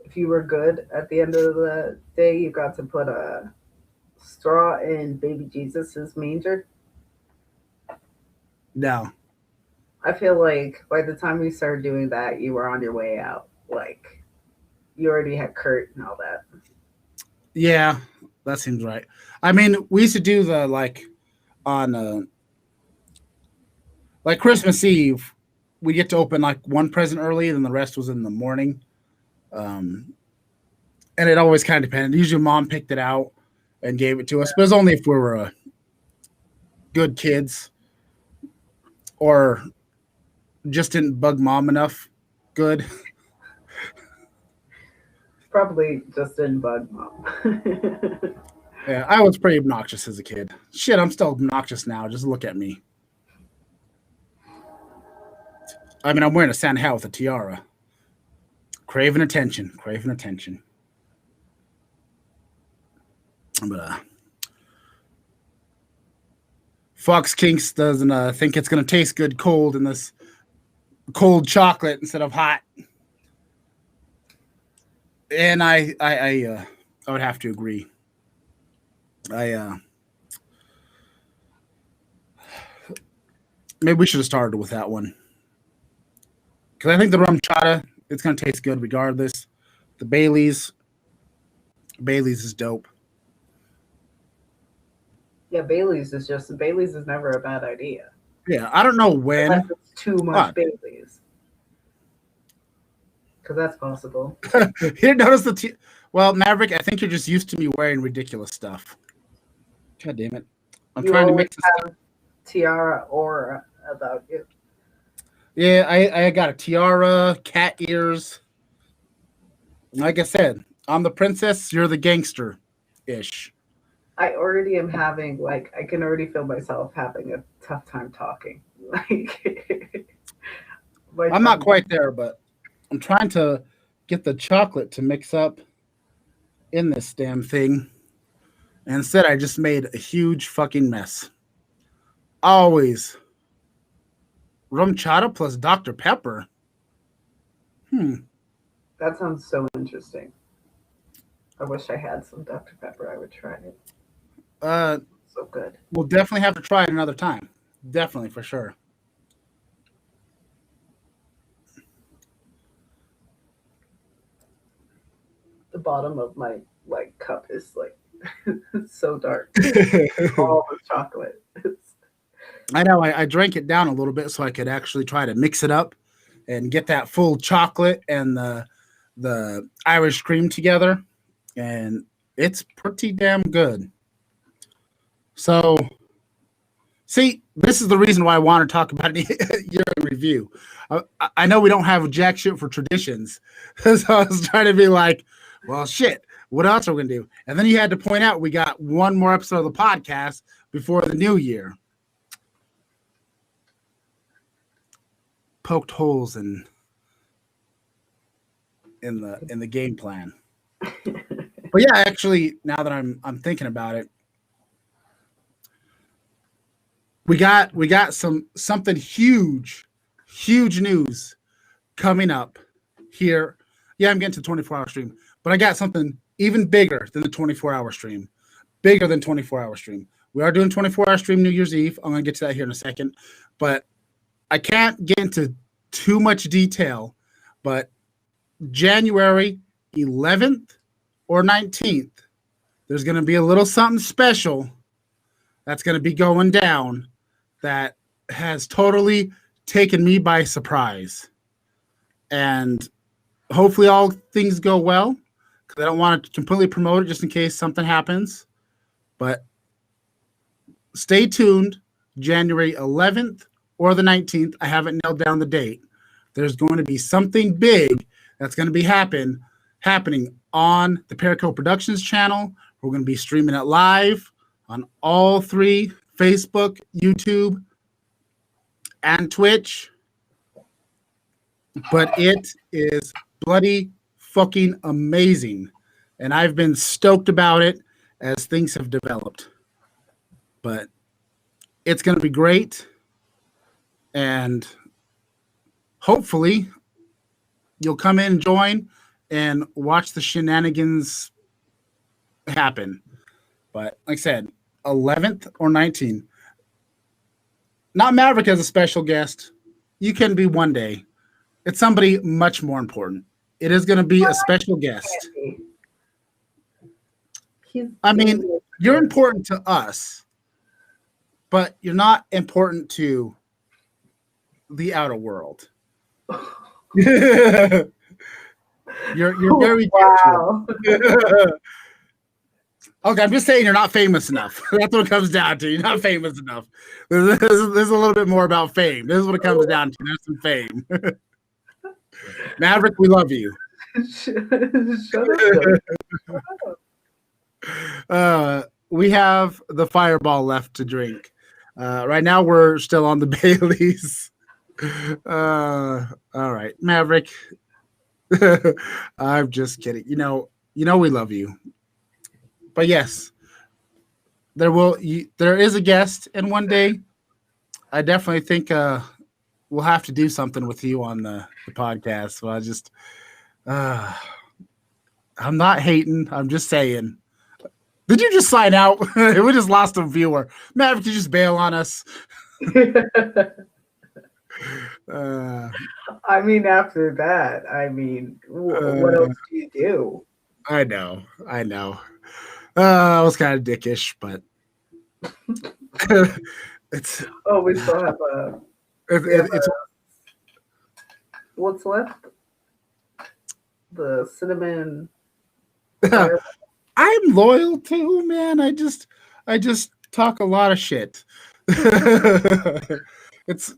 if you were good at the end of the day, you got to put a straw in baby Jesus's manger. No. I feel like by the time we started doing that, you were on your way out. Like you already had Kurt and all that. Yeah, that seems right. I mean, we used to do the on like Christmas Eve, we get to open like one present early, and then the rest was in the morning. And it always kind of depended. Usually, mom picked it out and gave it to us, but it was only if we were good kids or just didn't bug mom enough. Good. Probably just didn't bug mom. Yeah, I was pretty obnoxious as a kid. Shit, I'm still obnoxious now. Just look at me. I mean, I'm wearing a Santa hat with a tiara. Craving attention. But Fox Kinks doesn't think it's going to taste good cold in this cold chocolate instead of hot. And I would have to agree. Maybe we should have started with that one. Because I think the rum chata, it's going to taste good regardless. The Bailey's is dope. Yeah, Bailey's is never a bad idea. Yeah, I don't know when. Unless it's too much Bailey's. Because that's possible. You didn't notice well, Maverick, I think you're just used to me wearing ridiculous stuff. God damn it. I'm trying to mix this up. Tiara aura about you. Yeah, I got a tiara, cat ears. Like I said, I'm the princess, you're the gangster-ish. I already am having, I can already feel myself having a tough time talking. I'm not quite there, but I'm trying to get the chocolate to mix up in this damn thing. And instead, I just made a huge fucking mess. Always. Rum chata plus Dr. Pepper. That sounds so interesting. I wish I had some Dr. Pepper. I would try it. So good. We'll definitely have to try it another time. Definitely, for sure. The bottom of my cup is so dark. All the chocolate. I know. I drank it down a little bit so I could actually try to mix it up and get that full chocolate and the Irish cream together, and it's pretty damn good. So, see, this is the reason why I want to talk about year in review. I know we don't have jack shit for traditions, so I was trying to be like, well, shit, what else are we gonna do? And then you had to point out we got one more episode of the podcast before the new year. Poked holes in the game plan. But yeah, actually, now that I'm thinking about it, we got something huge news coming up here. Yeah, I'm getting to the 24-hour stream, but I got something even bigger than the 24-hour stream. Bigger than 24-hour stream. We are doing 24-hour stream New Year's Eve. I'm going to get to that here in a second, but I can't get into too much detail, but January 11th or 19th, there's going to be a little something special that's going to be going down that has totally taken me by surprise. And hopefully all things go well, because I don't want to completely promote it just in case something happens. But stay tuned, January 11th or the 19th. I haven't nailed down the date there's going to be something big that's going to be happening on the Perico Productions channel. We're going to be streaming it live on all three: Facebook, YouTube, and Twitch. But it is bloody fucking amazing. And I've been stoked about it as things have developed. But it's going to be great. And hopefully you'll come in, join, and watch the shenanigans happen. But like I said, 11th or 19th. Not Maverick as a special guest. You can be one day. It's somebody much more important. It is going to be a special guest. I mean, you're important to us, but you're not important to the outer world. You're very wow. Okay, I'm just saying you're not famous enough. That's what it comes down to. You're not famous enough. There's a little bit more about fame. This is what it comes down to. There's some fame. Maverick, we love you. Shut up. We have the Fireball left to drink. Right now, we're still on the Baileys. All right, Maverick. I'm just kidding. You know we love you. But yes, there is a guest, and one day, I definitely think we'll have to do something with you on the podcast. So I'm not hating. I'm just saying. Did you just sign out? We just lost a viewer. Maverick, did you just bail on us? I mean, after that, what else do you do? I know. I was kind of dickish, but it's. Oh, we still have it's what's left? The cinnamon. I'm loyal too, man. I just talk a lot of shit. It's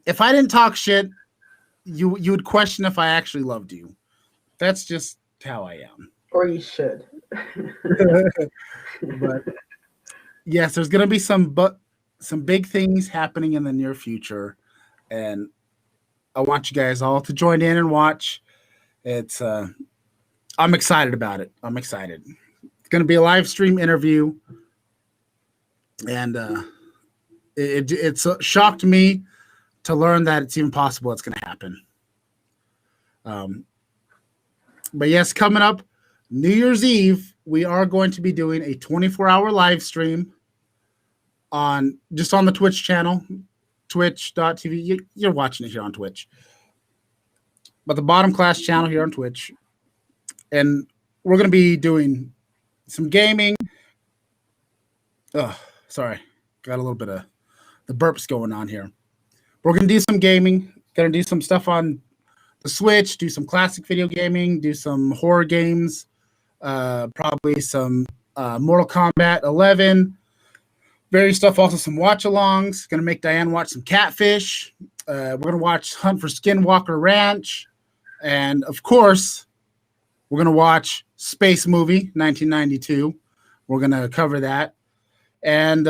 if I didn't talk shit, you would question if I actually loved you. That's just how I am. Or you should. But yes, there's gonna be some big things happening in the near future, and I want you guys all to join in and watch. It's I'm excited about it. I'm excited. It's gonna be a live stream interview, and it's shocked me to learn that it's even possible it's gonna happen. But yes, coming up New Year's Eve, we are going to be doing a 24-hour live stream on the Twitch channel, twitch.tv. You're watching it here on Twitch. But the Bottom Class channel here on Twitch. And we're going to be doing some gaming. Oh, sorry. Got a little bit of the burps going on here. We're going to do some gaming. Going to do some stuff on the Switch, do some classic video gaming, do some horror games, probably some Mortal Kombat 11, various stuff, also some watch-alongs. Going to make Diane watch some Catfish. We're going to watch Hunt for Skinwalker Ranch. And, of course, we're going to watch Space Movie 1992. We're going to cover that. And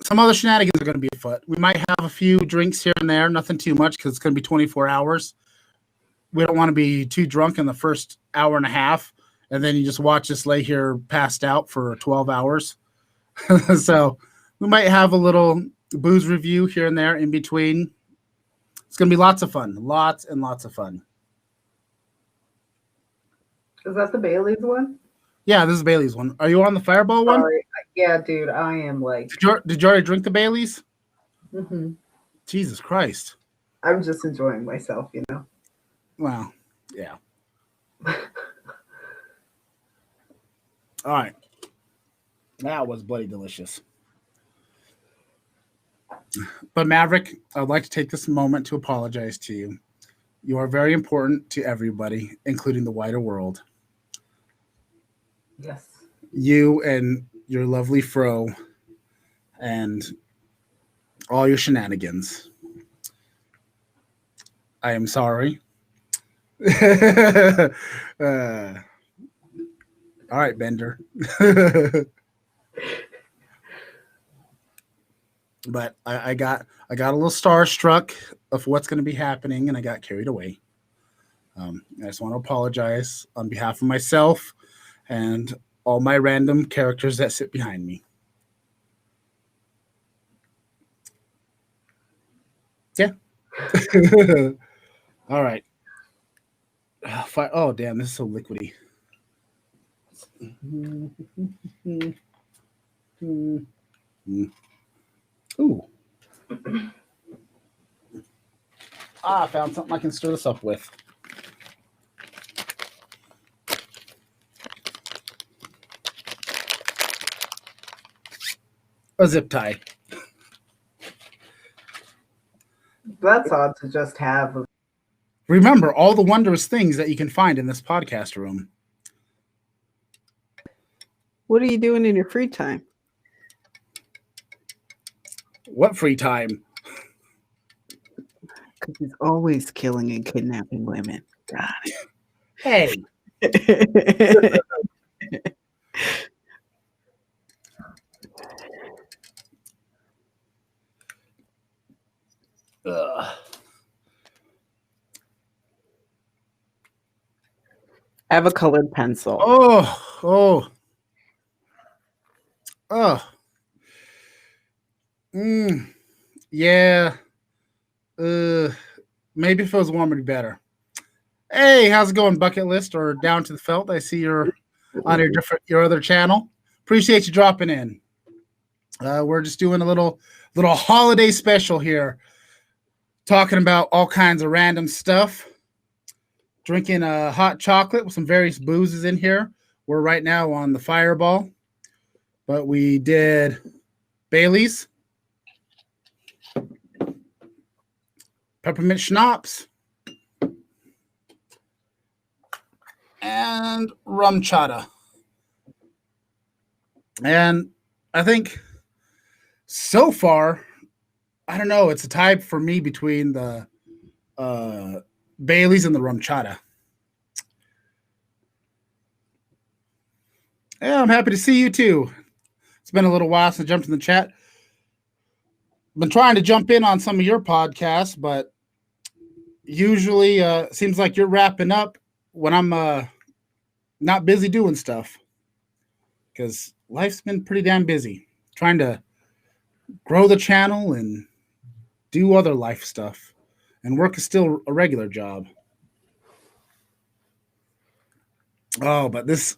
some other shenanigans are going to be afoot. We might have a few drinks here and there, nothing too much because it's going to be 24 hours. We don't want to be too drunk in the first hour and a half, and then you just watch us lay here passed out for 12 hours. So we might have a little booze review here and there in between. It's going to be lots of fun. Lots and lots of fun. Is that the Bailey's one? Yeah, this is Bailey's one. Are you on the Fireball one? Sorry. Yeah, dude, I am like. Did you already drink the Bailey's? Mm-hmm. Jesus Christ. I'm just enjoying myself, you know. Wow. Yeah. All right. That was bloody delicious. But Maverick, I'd like to take this moment to apologize to you. You are very important to everybody, including the wider world. Yes. You and your lovely fro and all your shenanigans. I am sorry. All right, Bender. But I got a little starstruck of what's going to be happening, and I got carried away. I just want to apologize on behalf of myself and all my random characters that sit behind me. Yeah. All right. Oh, damn, this is so liquidy. Ooh. I found something I can stir this up with. A zip tie. That's odd to just have. Remember all the wondrous things that you can find in this podcast room. What are you doing in your free time? What free time? Because he's always killing and kidnapping women. God. Hey. Ugh. I have a colored pencil. Oh. Yeah. Maybe if it was warmer, it'd be better. Hey, how's it going, Bucket List or Down to the Felt? I see you're on your other channel. Appreciate you dropping in. We're just doing a little holiday special here, talking about all kinds of random stuff. Drinking a hot chocolate with some various boozes in here. We're right now on the Fireball, but we did Bailey's, peppermint schnapps, and rum chata. And I think so far, I don't know, it's a tie for me between the Bailey's and the rum chata. Yeah, I'm happy to see you too. It's been a little while since I jumped in the chat. Been trying to jump in on some of your podcasts, but usually seems like you're wrapping up when I'm not busy doing stuff, because life's been pretty damn busy trying to grow the channel and do other life stuff, and work is still a regular job. Oh, but this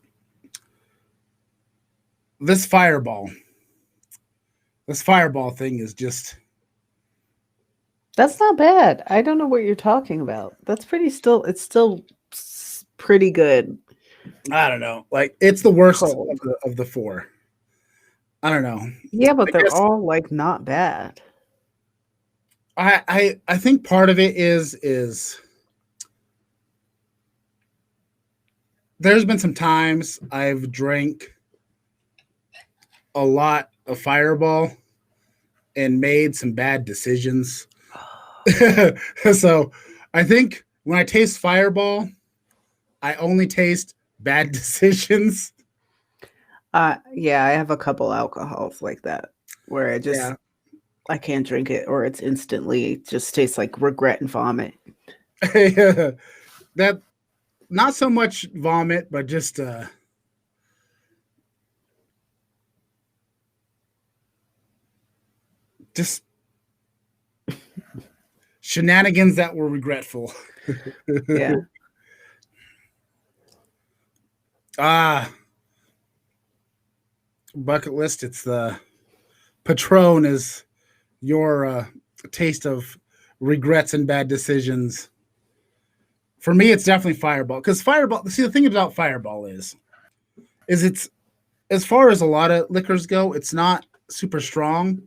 fireball thing is just... That's not bad. I don't know what you're talking about. It's still pretty good. I don't know. Like, it's the worst of the four. I don't know. Yeah, but they're all like not bad. I think part of it is there's been some times I've drank a lot of Fireball and made some bad decisions. So I think when I taste Fireball, I only taste bad decisions. Yeah, I have a couple alcohols like that where I can't drink it, or it's instantly just tastes like regret and vomit. That not so much vomit, but just shenanigans that were regretful. Yeah. Bucket List, it's the Patron is your taste of regrets and bad decisions. For me, it's definitely Fireball, because Fireball, see, the thing about Fireball is it's, as far as a lot of liquors go, it's not super strong,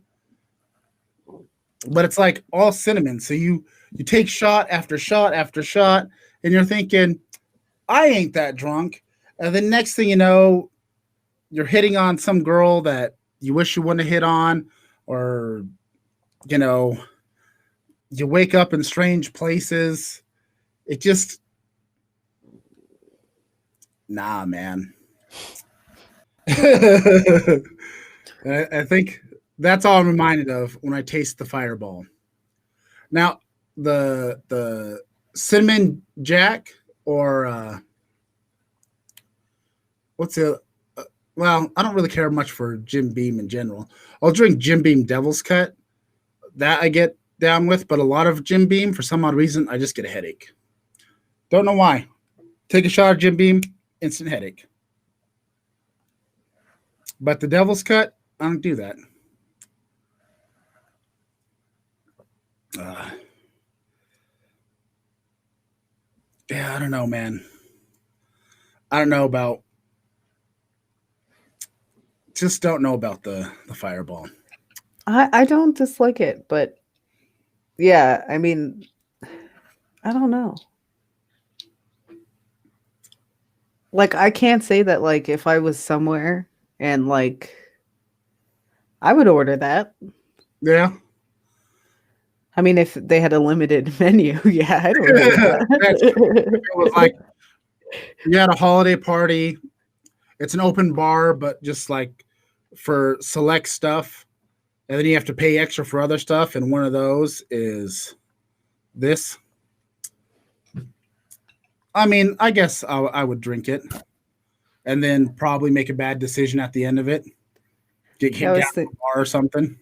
but it's like all cinnamon. So you take shot after shot after shot, and you're thinking, I ain't that drunk. And then next thing you know, you're hitting on some girl that you wish you wouldn't have hit on, or, You wake up in strange places. It just, nah, man. I think that's all I'm reminded of when I taste the Fireball. Now, the cinnamon jack or what's it? Well, I don't really care much for Jim Beam in general. I'll drink Jim Beam Devil's Cut. That I get down with, but a lot of Jim Beam, for some odd reason, I just get a headache. Don't know why. Take a shot of Jim Beam, instant headache. But the Devil's Cut, I don't do that. Yeah, I don't know, man. I don't know about. Just don't know about the Fireball. I don't dislike it, but yeah, I mean, I don't know. Like, I can't say that, like, if I was somewhere and, like, I would order that. Yeah. I mean, if they had a limited menu, yeah, I'd order that. It was like you had a holiday party. It's an open bar, but just like for select stuff. And then you have to pay extra for other stuff. And one of those is this. I mean, I guess I would drink it and then probably make a bad decision at the end of it. Get kicked out of the bar or something.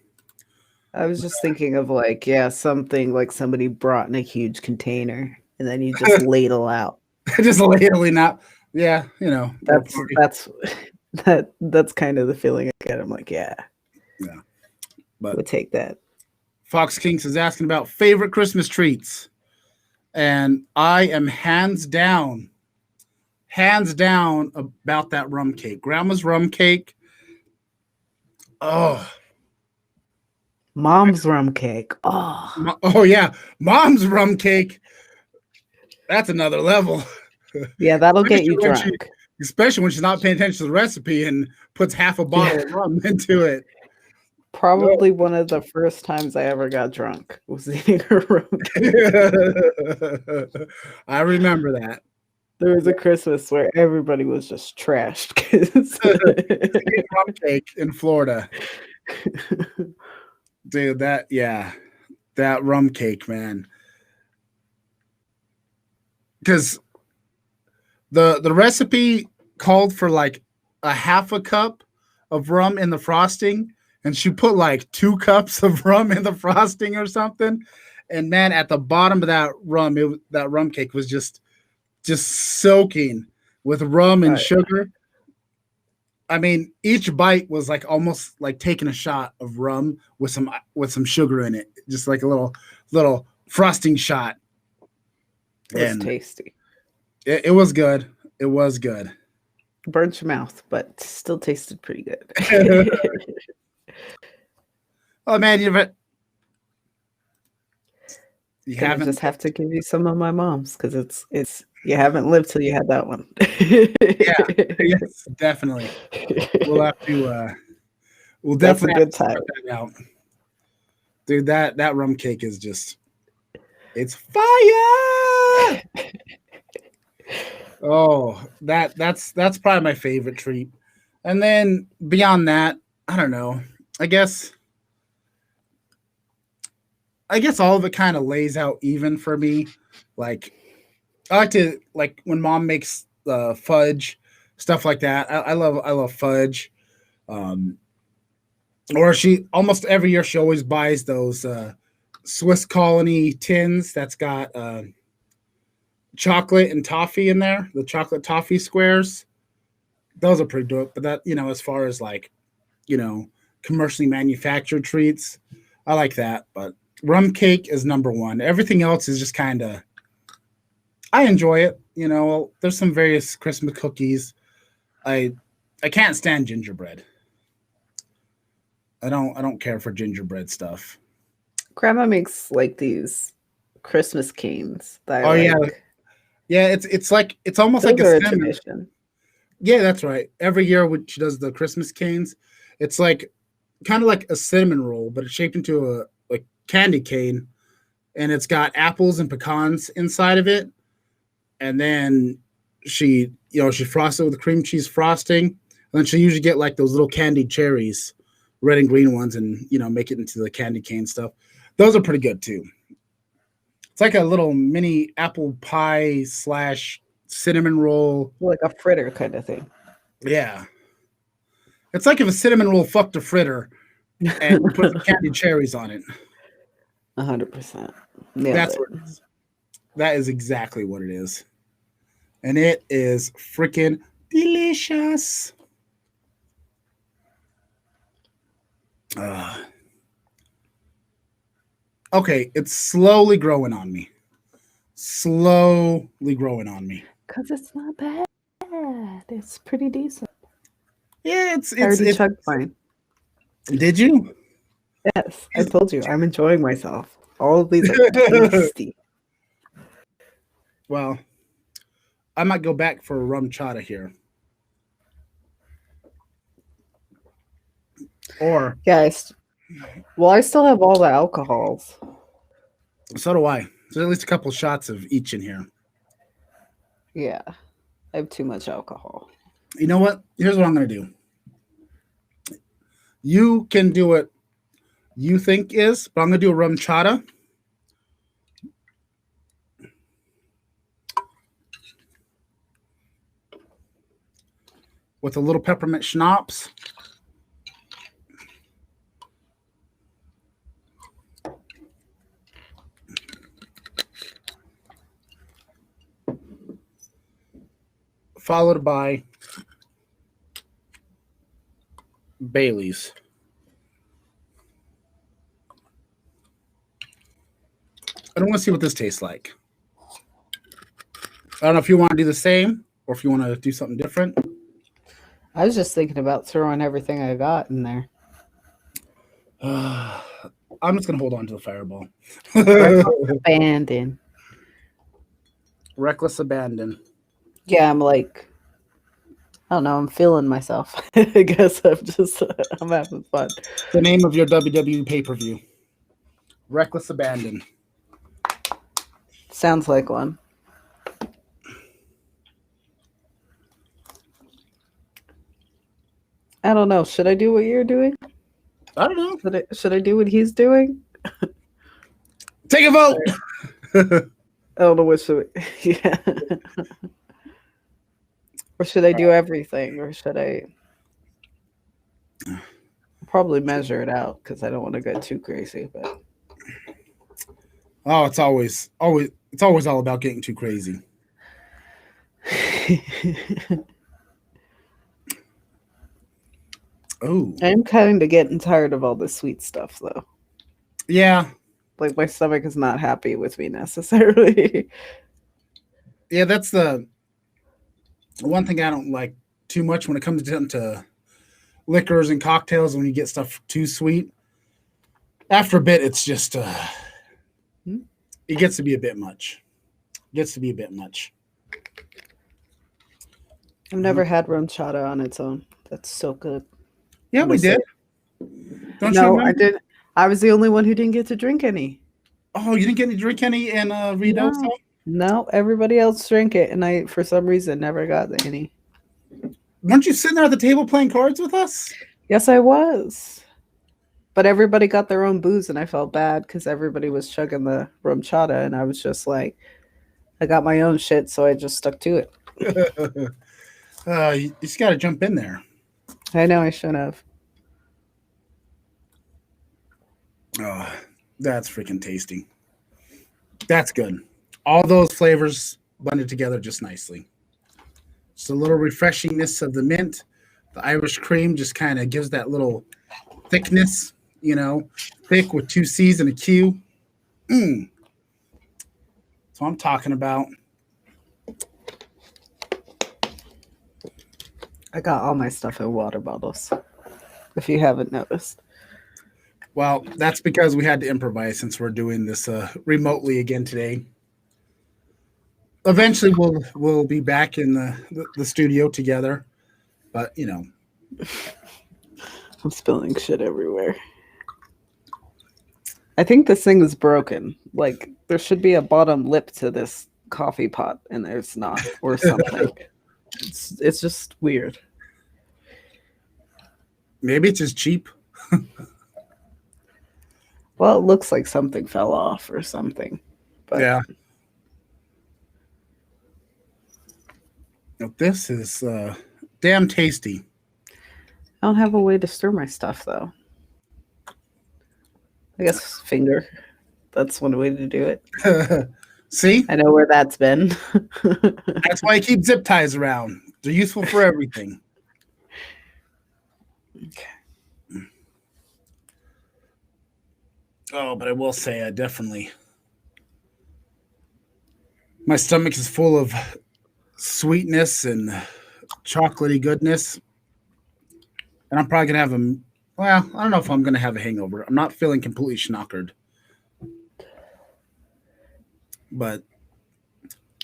I was just thinking of like, yeah, something like somebody brought in a huge container and then you just ladle out. Just ladling out. Yeah, you know. That's kind of the feeling I get. I'm like, yeah. But would take that. Fox Kinks is asking about favorite Christmas treats. And I am hands down about that rum cake. Grandma's rum cake. Oh. Mom's rum cake. Oh. Oh, yeah. Mom's rum cake. That's another level. Yeah, that'll get you drunk. Especially when she's not paying attention to the recipe and puts half a bottle of rum into it. Probably one of the first times I ever got drunk was eating a rum cake. I remember that. There was a Christmas where everybody was just trashed. Rum cake in Florida. Dude, that rum cake, man. Because the recipe called for like a half a cup of rum in the frosting, and she put like 2 cups of rum in the frosting or something. And man, at the bottom of that rum cake was just soaking with rum and sugar. I mean, each bite was like almost like taking a shot of rum with some sugar in it, just like a little frosting shot. It was tasty. It was good. It was good. Burnt your mouth, but still tasted pretty good. Oh man, you haven't. Just have to give you some of my mom's because it's you haven't lived till you had that one. Yeah, yes, definitely. We'll have to. We'll definitely have to check that out, dude. That rum cake is it's fire. Oh, that's probably my favorite treat. And then beyond that, I don't know. I guess all of it kind of lays out even for me. Like I like to when mom makes fudge, stuff like that. I love fudge. Or she almost every year she always buys those Swiss Colony tins that's got chocolate and toffee in there, the chocolate toffee squares. Those are pretty dope. But that, as far as commercially manufactured treats, I like that. But rum cake is number one. Everything else is just kind of, I enjoy it. There's some various Christmas cookies. I can't stand gingerbread. I don't care for gingerbread stuff. Grandma makes like these Christmas canes. Yeah, it's almost like a tradition. Yeah, that's right. Every year when she does the Christmas canes, it's like kind of like a cinnamon roll, but it's shaped into a candy cane, and it's got apples and pecans inside of it. And then she frosts it with cream cheese frosting. And then she usually get like those little candied cherries, red and green ones, and make it into the candy cane stuff. Those are pretty good too. It's like a little mini apple pie / cinnamon roll, like a fritter kind of thing. Yeah, it's like if a cinnamon roll fucked a fritter and you put candied cherries on it. 100%. That's what it is. That is exactly what it is, and it is freaking delicious. Okay, it's slowly growing on me. Because it's not bad. It's pretty decent. Yeah, I already chugged mine. Did you? Yes, I told you. I'm enjoying myself. All of these are tasty. Well, I might go back for a rum chata here. Or yes. Well, I still have all the alcohols. So do I. There's at least a couple shots of each in here. Yeah. I have too much alcohol. You know what? Here's what I'm going to do. You can do what you think is, but I'm going to do a rum chata. With a little peppermint schnapps. Followed by Bailey's. I don't want to see what this tastes like. I don't know if you want to do the same or if you want to do something different. I was just thinking about throwing everything I got in there. I'm just going to hold on to the fireball. Abandon. Reckless abandon. Yeah, I'm like, I don't know, I'm feeling myself. I guess I'm having fun. The name of your WWE pay-per-view. Reckless abandon. Sounds like one. I don't know. Should I do what you're doing? I don't know. Should I do what he's doing? Take a vote. I don't know what should we. Yeah. Or should I do everything? Or should I probably measure it out because I don't want to go too crazy. But it's always all about getting too crazy. Oh, I am kind of getting tired of all the sweet stuff, though. Yeah, like my stomach is not happy with me necessarily. Yeah, that's the one thing I don't like too much when it comes down to liquors and cocktails. When you get stuff too sweet, after a bit, it's just it gets to be a bit much. I've never had rum chata on its own. That's so good. Yeah, we did. Don't you remember? I didn't. I was the only one who didn't get to drink any. Oh, you didn't get to drink any in Ridosa? No, everybody else drank it, and I, for some reason, never got any. Weren't you sitting there at the table playing cards with us? Yes, I was. But everybody got their own booze, and I felt bad because everybody was chugging the rum chata, and I was just like, I got my own shit, so I just stuck to it. You just got to jump in there. I know I should have. Oh, that's freaking tasty. That's good. All those flavors blended together just nicely. Just a little refreshingness of the mint. The Irish cream just kind of gives that little thickness, thick with 2 C's and a Q. That's what I'm talking about. I got all my stuff in water bottles, if you haven't noticed. Well, that's because we had to improvise since we're doing this remotely again today. Eventually, we'll be back in the studio together, but I'm spilling shit everywhere. I think this thing is broken. Like there should be a bottom lip to this coffee pot, and there's not, or something. It's just weird. Maybe it's just cheap. Well, it looks like something fell off or something. But Yeah. This is damn tasty. I don't have a way to stir my stuff though. I guess finger. That's one way to do it. See? I know where that's been. That's why I keep zip ties around. They're useful for everything. Okay. Oh, but I will say I definitely... My stomach is full of sweetness and chocolatey goodness. And I'm probably going to have a... Well, I don't know if I'm going to have a hangover. I'm not feeling completely schnockered. But...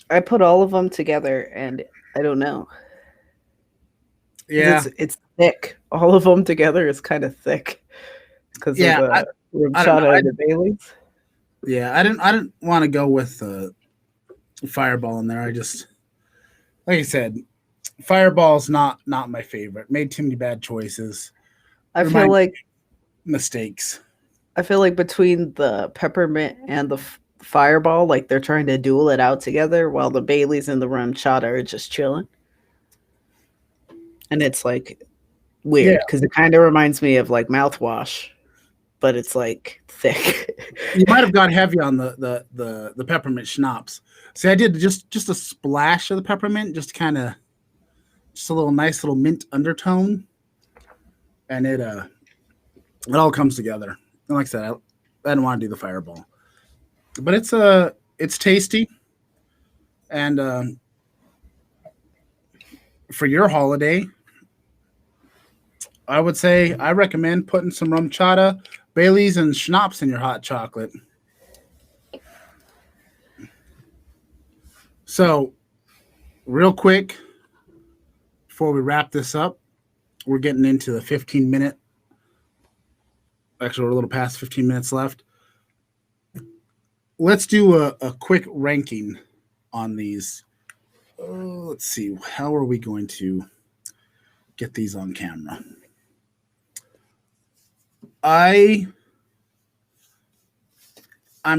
I put all of them together, and I don't know. Yeah. It's thick. All of them together is kind of thick because Yeah, of the rim I don't shot know. and the Baileys. Yeah, I didn't want to go with Fireball in there. I just, like I said, Fireball's not my favorite. Made too many bad choices, I Remind- feel like mistakes. between the peppermint and the Fireball, like they're trying to duel it out together, while the Baileys and the rum chata are just chilling. And it's like weird because it kind of reminds me of like mouthwash, but it's like thick. You might have gone heavy on the peppermint schnapps. See, I did just a splash of the peppermint, just kind of, just a little nice little mint undertone, and it all comes together. And like I said, I didn't want to do the Fireball, but it's tasty, and for your holiday, I would say I recommend putting some rum chata, Baileys, and schnapps in your hot chocolate. So, real quick, before we wrap this up, we're getting into the 15-minute. Actually, we're a little past 15 minutes left. Let's do a quick ranking on these. Let's see. How are we going to get these on camera? I'm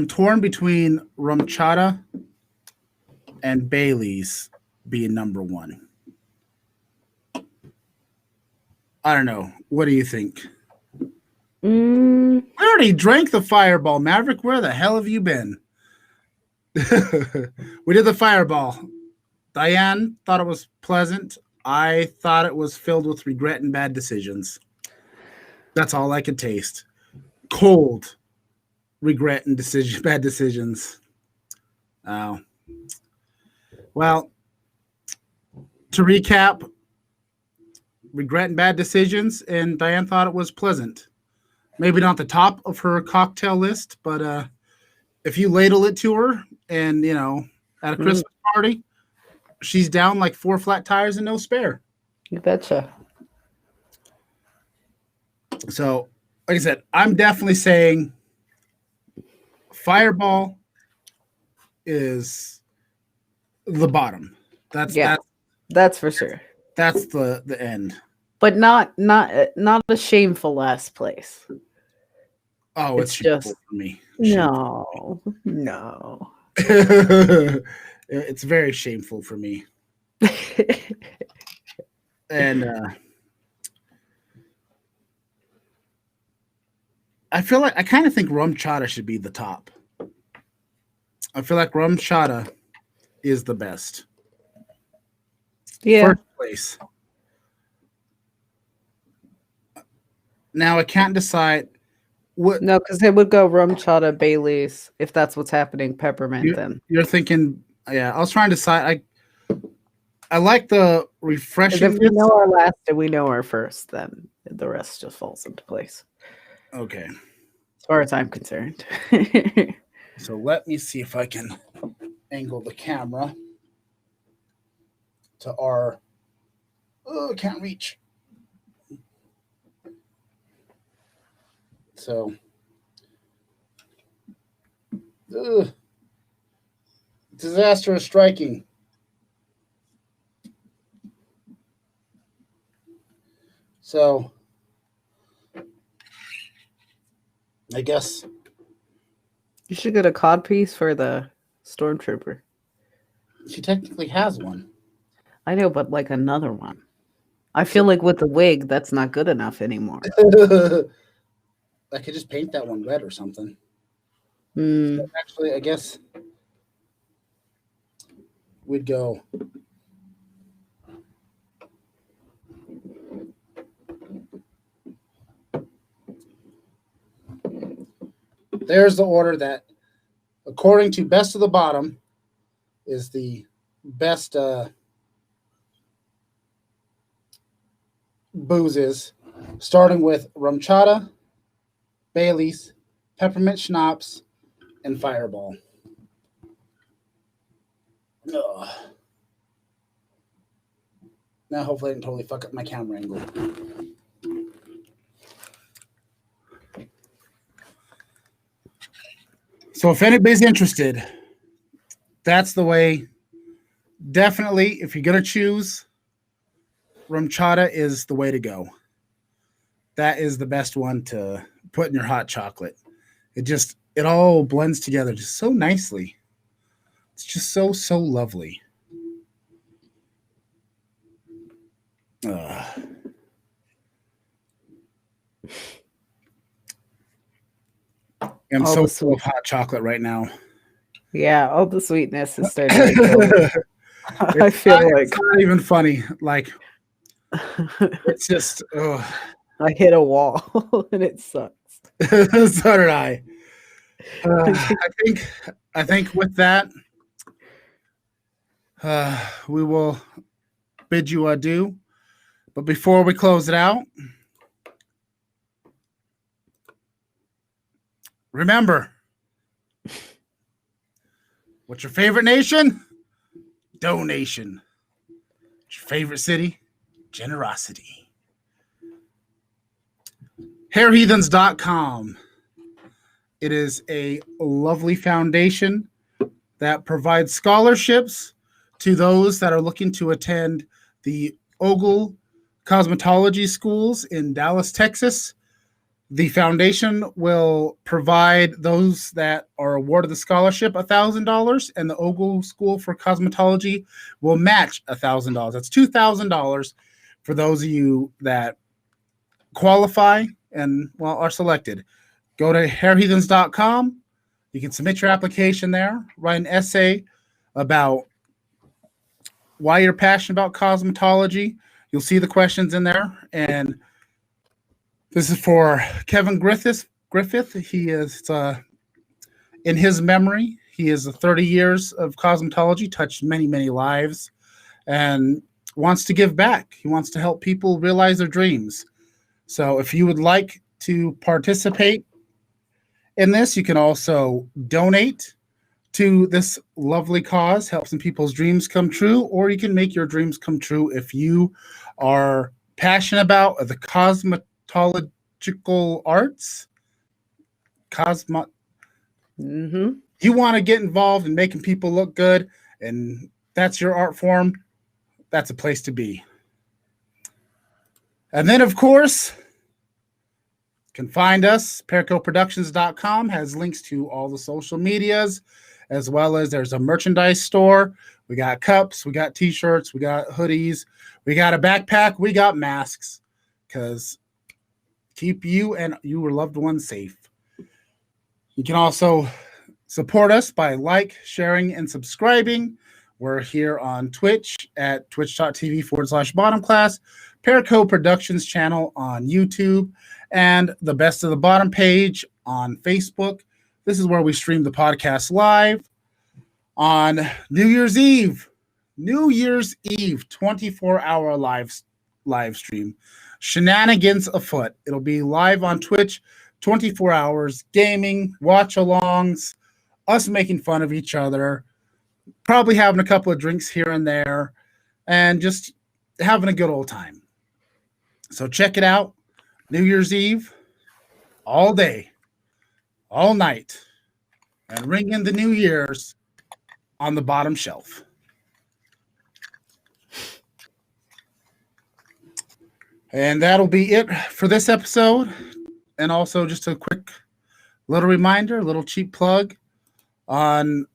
torn between rum chata and Bailey's being number one. I don't know. What do you think? Mm, I already drank the Fireball. Maverick, where the hell have you been? We did the Fireball. Diane thought it was pleasant. I thought it was filled with regret and bad decisions. That's all I could taste. Cold regret and bad decisions. Oh. Well, to recap, regret and bad decisions, and Diane thought it was pleasant. Maybe not the top of her cocktail list, but if you ladle it to her and, at a Christmas party, she's down like 4 flat tires and no spare. you betcha. So, like I said, I'm definitely saying Fireball is the bottom. That's for sure. That's the end. But not a shameful last place. Oh, it's just for me. No. It's very shameful for me. And I feel like I kind of think rum chata should be the top. I feel like rum chata is the best. Yeah. First place. Now I can't decide what. No, because it would go rum chata, Bailey's. If that's what's happening, peppermint. Then You're thinking, yeah. I was trying to decide. I like the refreshing. if we know our last and we know our first, then the rest just falls into place. Okay. As far as I'm concerned. So let me see if I can angle the camera to our. Oh, can't reach. So Ugh. Disaster is striking. So, I guess You should get a cod piece for the stormtrooper. she technically has one. I know, but like another one. I feel like with the wig, that's not good enough anymore. I could just paint that one red or something. Hmm. Actually, I guess we'd go. There's the order that, according to Best of the Bottom, is the best boozes, starting with rum chata, Bailey's, peppermint schnapps, and Fireball. Ugh. Now, hopefully, I didn't totally fuck up my camera angle. So, if anybody's interested, that's the way. Definitely, if you're going to choose, rum chata is the way to go. That is the best one to put in your hot chocolate. It all blends together just so nicely. It's just so lovely. I'm All so the full of hot chocolate right now. Yeah, all the sweetness is starting to kill me. I feel like It's not even funny. Like, it's just, ugh. I hit a wall and it sucks. So did I. I think with that, we will bid you adieu. But before we close it out, remember, what's your favorite nation? Donation. What's your favorite city? Generosity. HairHeathens.com. It is a lovely foundation that provides scholarships to those that are looking to attend the Ogle Cosmetology Schools in Dallas, Texas. The foundation will provide those that are awarded the scholarship $1,000, and the Ogle School for Cosmetology will match $1,000. That's $2,000 for those of you that qualify and are selected. Go to hairheathens.com. You can submit your application there. Write an essay about why you're passionate about cosmetology. You'll see the questions in there. And this is for Kevin Griffith. He is, in his memory, he is 30 years of cosmetology, touched many, many lives, and wants to give back. He wants to help people realize their dreams. So if you would like to participate in this, you can also donate to this lovely cause, help some people's dreams come true, or you can make your dreams come true if you are passionate about the cosmetological arts. You want to get involved in making people look good, and that's your art form, that's a place to be. And then, of course, can find us. PericoProductions.com has links to all the social medias, as well as there's a merchandise store. We got cups, we got t-shirts, we got hoodies, we got a backpack, we got masks, because keep you and your loved ones safe. You can also support us by sharing, and subscribing. We're here on Twitch at twitch.tv/bottomclass, Perico Productions channel on YouTube, and the Best of the Bottom page on Facebook. This is where we stream the podcast live on New Year's Eve. 24-hour live stream. Shenanigans afoot. It'll be live on Twitch, 24 hours, gaming, watch-alongs, us making fun of each other, probably having a couple of drinks here and there, and just having a good old time. So check it out. New Year's Eve, all day, all night. and ring in the new years on the bottom shelf. And that'll be it for this episode. And also just a quick little reminder, a little cheap plug on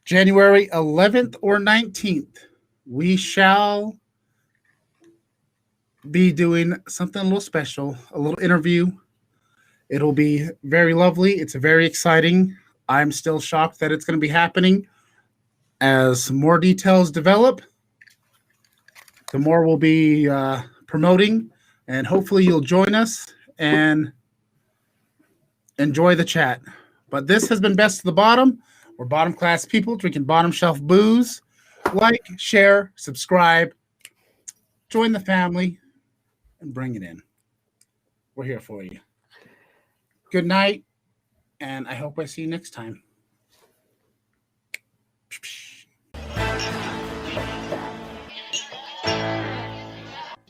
January 11th or 19th, we shall be doing something a little special, a little interview. It'll be very lovely. It's very exciting. I'm still shocked that it's going to be happening. As more details develop, the more we'll be promoting, and hopefully you'll join us and enjoy the chat. But this has been Best of the Bottom. We're bottom class people drinking bottom shelf booze. Like, share, subscribe, join the family, and bring it in. We're here for you. Good night, and I hope I see you next time.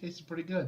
Tastes pretty good.